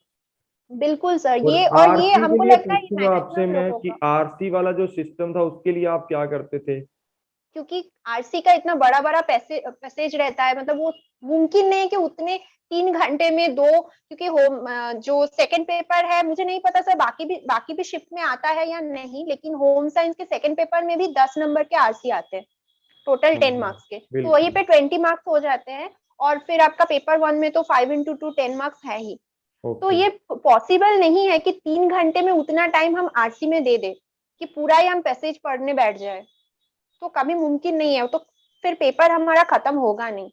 बिल्कुल सर। और ये आरसी के हमको लिए लगता है पूछूंगा आपसे मैक्सिमम मैं लोगों कि का, आरसी वाला जो सिस्टम था उसके लिए आप क्या करते थे? क्योंकि आरसी का इतना बड़ा बड़ा पैसेज रहता है, मतलब वो मुमकिन नहीं है कि उतने 3 घंटे में दो, क्योंकि होम जो सेकंड पेपर है, मुझे नहीं पता सर बाकी भी शिफ्ट में आता है या नहीं, लेकिन होम साइंस के सेकंड पेपर में भी 10 नंबर के आरसी आते हैं, टोटल 10 मार्क्स के, तो वहीं बिल्कुल। पे 20 मार्क्स हो जाते हैं। और फिर आपका पेपर 1 में तो 5x2 10 मार्क्स है ही। तो ओके। ये पॉसिबल नहीं है कि 3 घंटे में उतना टाइम हम आरसी में दे दे। कि पूरा ही हम पैसेज पढ़ने बैठ जाए, तो कभी मुमकिन नहीं है, तो फिर पेपर हमारा खत्म होगा नहीं,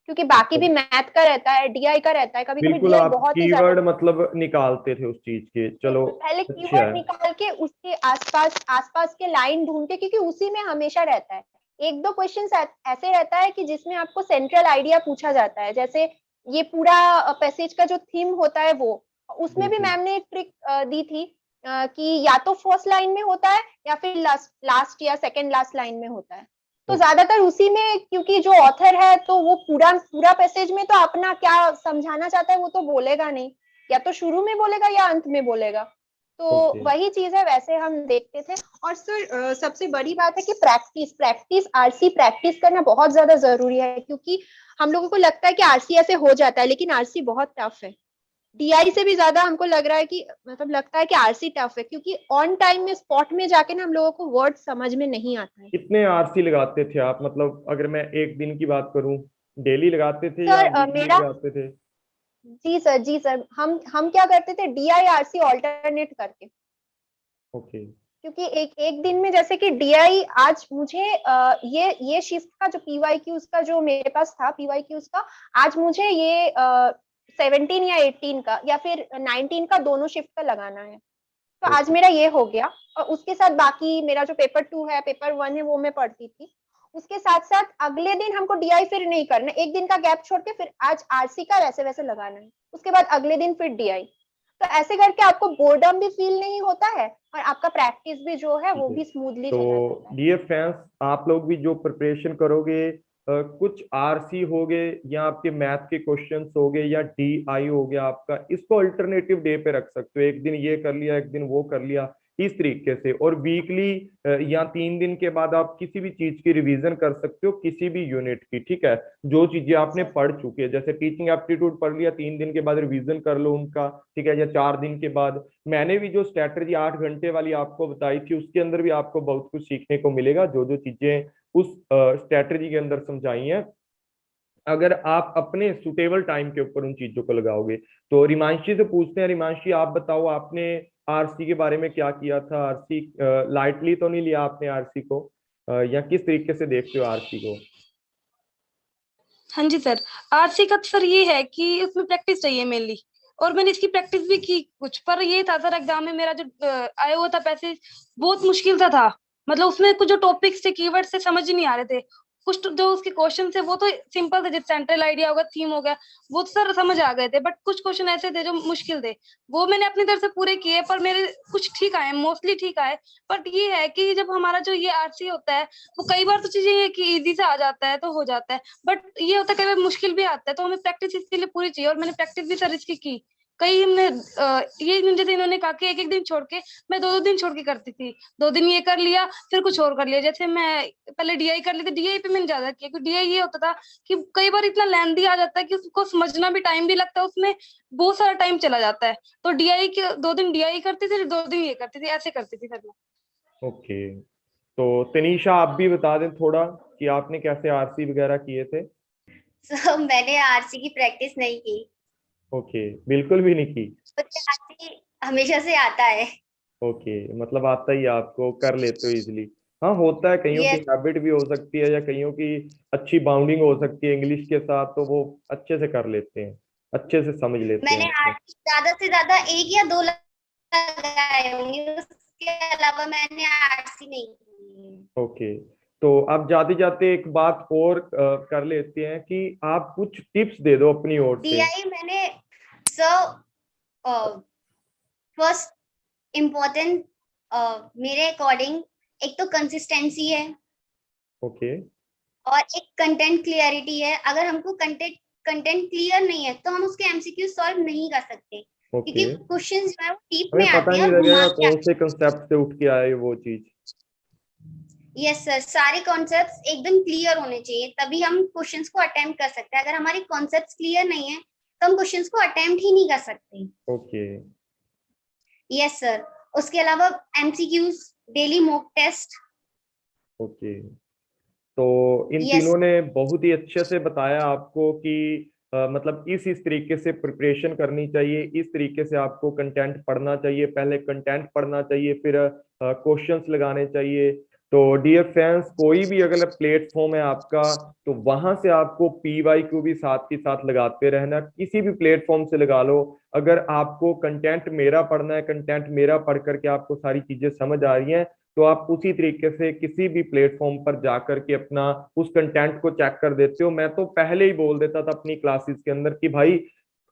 क्योंकि बाकी भी मैथ का रहता है, डीआई का रहता है, कभी कभी बिल्कुल, डीआई आप बहुत ही ज्यादा। कीवर्ड मतलब निकालते थे उस चीज के, चलो बिल्कुल, पहले अच्छा कीवर्ड है। निकाल के उसके आसपास के लाइन ढूंढते, क्योंकि उसी में हमेशा रहता है। एक दो क्वेश्चन ऐसे रहता है कि जिसमें आपको सेंट्रल आइडिया पूछा जाता है, जैसे ये पूरा पैसेज का जो थीम होता है वो, उसमें भी बिल्कुल मैम ने एक ट्रिक दी थी कि या तो फर्स्ट लाइन में होता है या फिर लास्ट या सेकंड लास्ट लाइन में होता है। तो ज्यादातर उसी में, क्योंकि जो ऑथर है तो वो पूरा पूरा पैसेज में तो अपना क्या समझाना चाहता है वो तो बोलेगा नहीं, या तो शुरू में बोलेगा या अंत में बोलेगा। तो ओके। वही चीज है, वैसे हम देखते थे। और सर सबसे बड़ी बात है कि प्रैक्टिस आरसी प्रैक्टिस करना बहुत ज्यादा जरूरी है, क्योंकि हम लोगों को लगता है कि आरसी ऐसे हो जाता है, लेकिन आरसी बहुत टफ है। डीआई से भी ज्यादा हमको लग रहा है कि मतलब लगता है कि आरसी टफ है, क्योंकि ऑन टाइम में स्पॉट में जाके ना हम लोगों को वर्ड समझ में नहीं आता है। कितने आरसी लगाते थे आप, मतलब अगर मैं एक दिन की बात करूं, डेली लगाते थे या सर वीकली मेरा, लगाते थे? जी सर, हम क्या करते थे, डीआई आरसी ऑल्टरनेट करके। ओके। क्योंकि एक एक दिन में जैसे कि डीआई आज मुझे ये शिफ्ट का जो पीवाईक्यूज का जो मेरे पास था पीवाईक्यूज का, आज मुझे ये 17 या 18 का या फिर 19 का दोनों शिफ्ट का लगाना है। तो आज ओके। मेरा ये हो गया, और उसके साथ बाकी मेरा जो पेपर 2 है, पेपर 1 है, वो मैं पढ़ती थी। उसके साथ साथ अगले दिन हमको डीआई फिर नहीं करना, एक दिन का गैप छोड़ के फिर आज आरसी का वैसे वैसे लगाना है, उसके बाद अगले दिन फिर डीआई। तो ऐसे करके आपको बोर्डम भी फील नहीं होता है, और आपका प्रैक्टिस भी जो है ठीक वो है। भी स्मूथली तो चला जाता है। डियर फ्रेंड्स, आप लोग भी जो प्रिपरेशन करोगे, कुछ आरसी हो गए या आपके मैथ के क्वेश्चंस हो गए या डीआई हो गया आपका, इसको अल्टरनेटिव डे पे रख सकते हो। एक दिन ये कर लिया, एक दिन वो कर लिया, इस तरीके से। और वीकली या 3 दिन के बाद आप किसी भी चीज की रिवीजन कर सकते हो, किसी भी यूनिट की, ठीक है। जो चीजें आपने सर पढ़ चुकी है, जैसे टीचिंग एप्टीट्यूड पढ़ लिया, 3 दिन के बाद रिवीजन कर लो उनका, ठीक है, या 4 दिन के बाद। मैंने भी जो स्ट्रैटेजी 8 घंटे वाली आपको बताई थी, उसके अंदर भी आपको बहुत कुछ सीखने को मिलेगा, जो जो चीजें उस स्ट्रैटेजी के अंदर समझाई हैं। अगर आप अपने सुटेबल टाइम के ऊपर उन चीजों को लगाओगे। तो रिमांशी से पूछते हैं, रिमांशी आप बताओ, आपने आरसी के बारे में क्या किया था? आरसी लाइटली तो नहीं लिया आपने आरसी को, या किस तरीके से देखते हो आरसी को? हाँ जी सर, आरसी का तो सर ये है कि उसमें प्रैक्टिस चाहिए मेनली, और मैंने इसकी प्रैक्टिस भी की कुछ। पर ये था सर, एग्जाम में मेरा जो आया हुआ था पैसेज बहुत मुश्किल सा था। मतलब उसमें कुछ जो टॉपिक्स थे, कीवर्ड से समझ ही नहीं आ रहे थे। कुछ जो उसके क्वेश्चन थे वो तो सिंपल थे, जैसे सेंट्रल आइडिया होगा, थीम हो गया, वो तो सर समझ आ गए थे। बट कुछ क्वेश्चन ऐसे थे जो मुश्किल थे, वो मैंने अपनी तरफ से पूरे किए, पर मेरे कुछ ठीक आए, मोस्टली ठीक आए। बट ये है कि जब हमारा जो ये आरसी होता है, वो कई बार तो चीजें ये कि इजी से आ जाता है तो हो जाता है, बट ये होता है कई बार मुश्किल भी आता है, तो हमें प्रैक्टिस इसके लिए पूरी चाहिए। और मैंने प्रैक्टिस भी सर इसकी की। कई हमने ये जैसे इन्होंने कहा कि एक एक दिन छोड़ के, मैं दो दो दिन छोड़ के करती थी। 2 दिन ये कर लिया, फिर कुछ और कर लिया। जैसे मैं पहले डीआई कर ली थी, डीआई पे मैंने ज्यादा किया, क्योंकि डीआई ये होता था कि कई बार इतना लेंथी आ जाता है कि उसको समझना भी टाइम भी लगता है, उसमें बहुत सारा टाइम चला जाता है। तो डीआई के 2 दिन डीआई करती थी, 2 दिन ये करती थी, ऐसे करती थी सर मैं। ओके। तो तनीषा, आप भी बता दें थोड़ा कि आपने कैसे आरसी वगैरह किए थे? सो मैंने आरसी की प्रैक्टिस नहीं की। ओके, बिल्कुल भी नहीं की? मुझे आरसी हमेशा से आता है। ओके, मतलब आता ही है आपको, कर लेते हो इजिली। हाँ, होता है, कईयों की यस, हैबिट भी हो सकती है, या कईयों की अच्छी बाउंडिंग हो सकती है इंग्लिश के साथ, तो वो अच्छे से कर लेते हैं, अच्छे से समझ लेते मैंने हैं उसको। आरसी ज्यादा से ज्यादा 1 या 2 लगाए होंगे, उसके अलावा मैंने आरसी नहीं की। ओके। तो अब जाते जाते एक बात और कर लेते हैं कि आप कुछ टिप्स दे दो अपनी ओर से। डीआई मैंने सर फर्स्ट इम्पोर्टेंट मेरे अकॉर्डिंग एक तो कंसिस्टेंसी है, ओके। और एक कंटेंट क्लियरिटी है। अगर हमको कंटेंट क्लियर नहीं है तो हम उसके एमसीक्यू सॉल्व नहीं कर सकते, ओके, क्योंकि क्वेश्चन जो है वो डीप हमें में पता आते ही हैं नहीं और घुमा लगेगा के कौन आते से कंसेप्ट से उठ के आए वो चीज। हैं। यस सर, सारे कॉन्सेप्ट्स एकदम क्लियर होने चाहिए, तभी हम क्वेश्चंस को अटेम्प्ट कर सकते हैं। अगर हमारे कॉन्सेप्ट्स क्लियर नहीं है तो हम क्वेश्चंस को अटेम्प्ट ही नहीं कर सकते। ओके। यस सर, उसके अलावा MCQs, daily mock test. Okay. तो इन यस तीनों ने बहुत ही अच्छे से बताया आपको कि मतलब इस तरीके से प्रिपरेशन करनी चाहिए, इस तरीके से आपको कंटेंट पढ़ना चाहिए, पहले कंटेंट पढ़ना चाहिए, फिर क्वेश्चंस लगाने चाहिए। तो डियर फ्रेंड्स, कोई भी अगर प्लेटफॉर्म है आपका, तो वहां से आपको PYQ भी साथ के साथ लगाते रहना, किसी भी प्लेटफॉर्म से लगा लो। अगर आपको कंटेंट मेरा पढ़ना है, कंटेंट मेरा पढ़ करके आपको सारी चीजें समझ आ रही हैं, तो आप उसी तरीके से किसी भी प्लेटफॉर्म पर जाकर के अपना उस कंटेंट को चेक कर देते हो। मैं तो पहले ही बोल देता था अपनी क्लासेस के अंदर कि भाई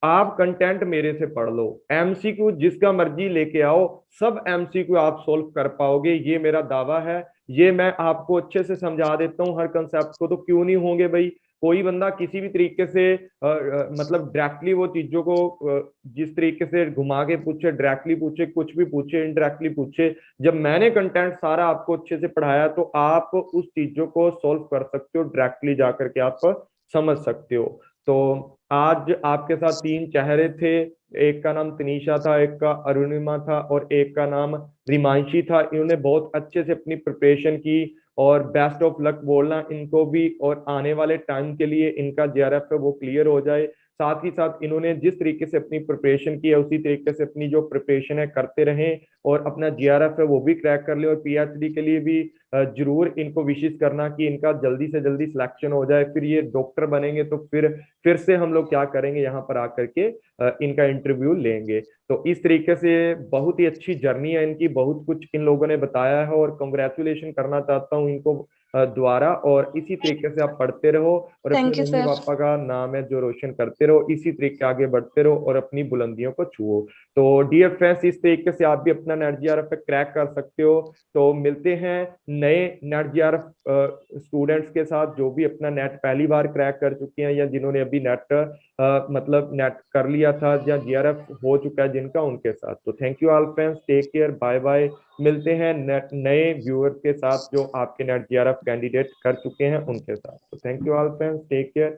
आप कंटेंट मेरे से पढ़ लो, MCQ जिसका मर्जी लेके आओ, सब MCQ आप सोल्व कर पाओगे, ये मेरा दावा है। ये मैं आपको अच्छे से समझा देता हूँ हर कंसेप्ट को, तो क्यों नहीं होंगे भाई। कोई बंदा किसी भी तरीके से मतलब डायरेक्टली वो चीजों को जिस तरीके से घुमा के पूछे, डायरेक्टली पूछे, कुछ भी पूछे, इनडायरेक्टली पूछे, जब मैंने कंटेंट सारा आपको अच्छे से पढ़ाया तो आप उस चीजों को सोल्व कर सकते हो, डायरेक्टली जाकर के आप समझ सकते हो। तो आज आपके साथ 3 चेहरे थे, एक का नाम तनीषा था, एक का अरुणिमा था और एक का नाम रिमांशी था। इन्होंने बहुत अच्छे से अपनी प्रिपरेशन की और बेस्ट ऑफ लक बोलना इनको भी, और आने वाले टाइम के लिए इनका JRF है वो क्लियर हो जाए। साथ ही साथ इन्होंने जिस तरीके से अपनी प्रिपरेशन की है उसी तरीके से अपनी जो प्रिपरेशन है करते रहें और अपना JRF है वो भी क्रैक कर ले, और PhD के लिए भी जरूर इनको विशेष करना कि इनका जल्दी से जल्दी सिलेक्शन हो जाए, फिर ये डॉक्टर बनेंगे तो फिर से हम लोग क्या करेंगे, यहाँ पर आकर के इनका इंटरव्यू लेंगे। तो इस तरीके से बहुत ही अच्छी जर्नी है इनकी, बहुत कुछ इन लोगों ने बताया है और कंग्रेचुलेशन करना चाहता हूँ इनको द्वारा। और इसी तरीके से आप पढ़ते रहो और अपने थैंक यू मम्मी सर। पापा का नाम है जो रोशन करते रहो, इसी तरीके आगे बढ़ते रहो और अपनी बुलंदियों को छुओ। तो डियर फ्रेंड्स, इस तरीके से आप भी अपना नेट JRF क्रैक कर सकते हो। तो मिलते हैं नए नेट JRF स्टूडेंट्स के साथ जो भी अपना नेट पहली बार क्रैक कर चुके हैं या जिन्होंने अभी नेट मतलब नेट कर लिया था या JRF हो चुका है जिनका, उनके साथ। तो thank you all friends, take care, bye bye. मिलते हैं नए व्यूअर के साथ जो आपके नेट JRF कैंडिडेट कर चुके हैं उनके साथ। तो thank you all friends, take care.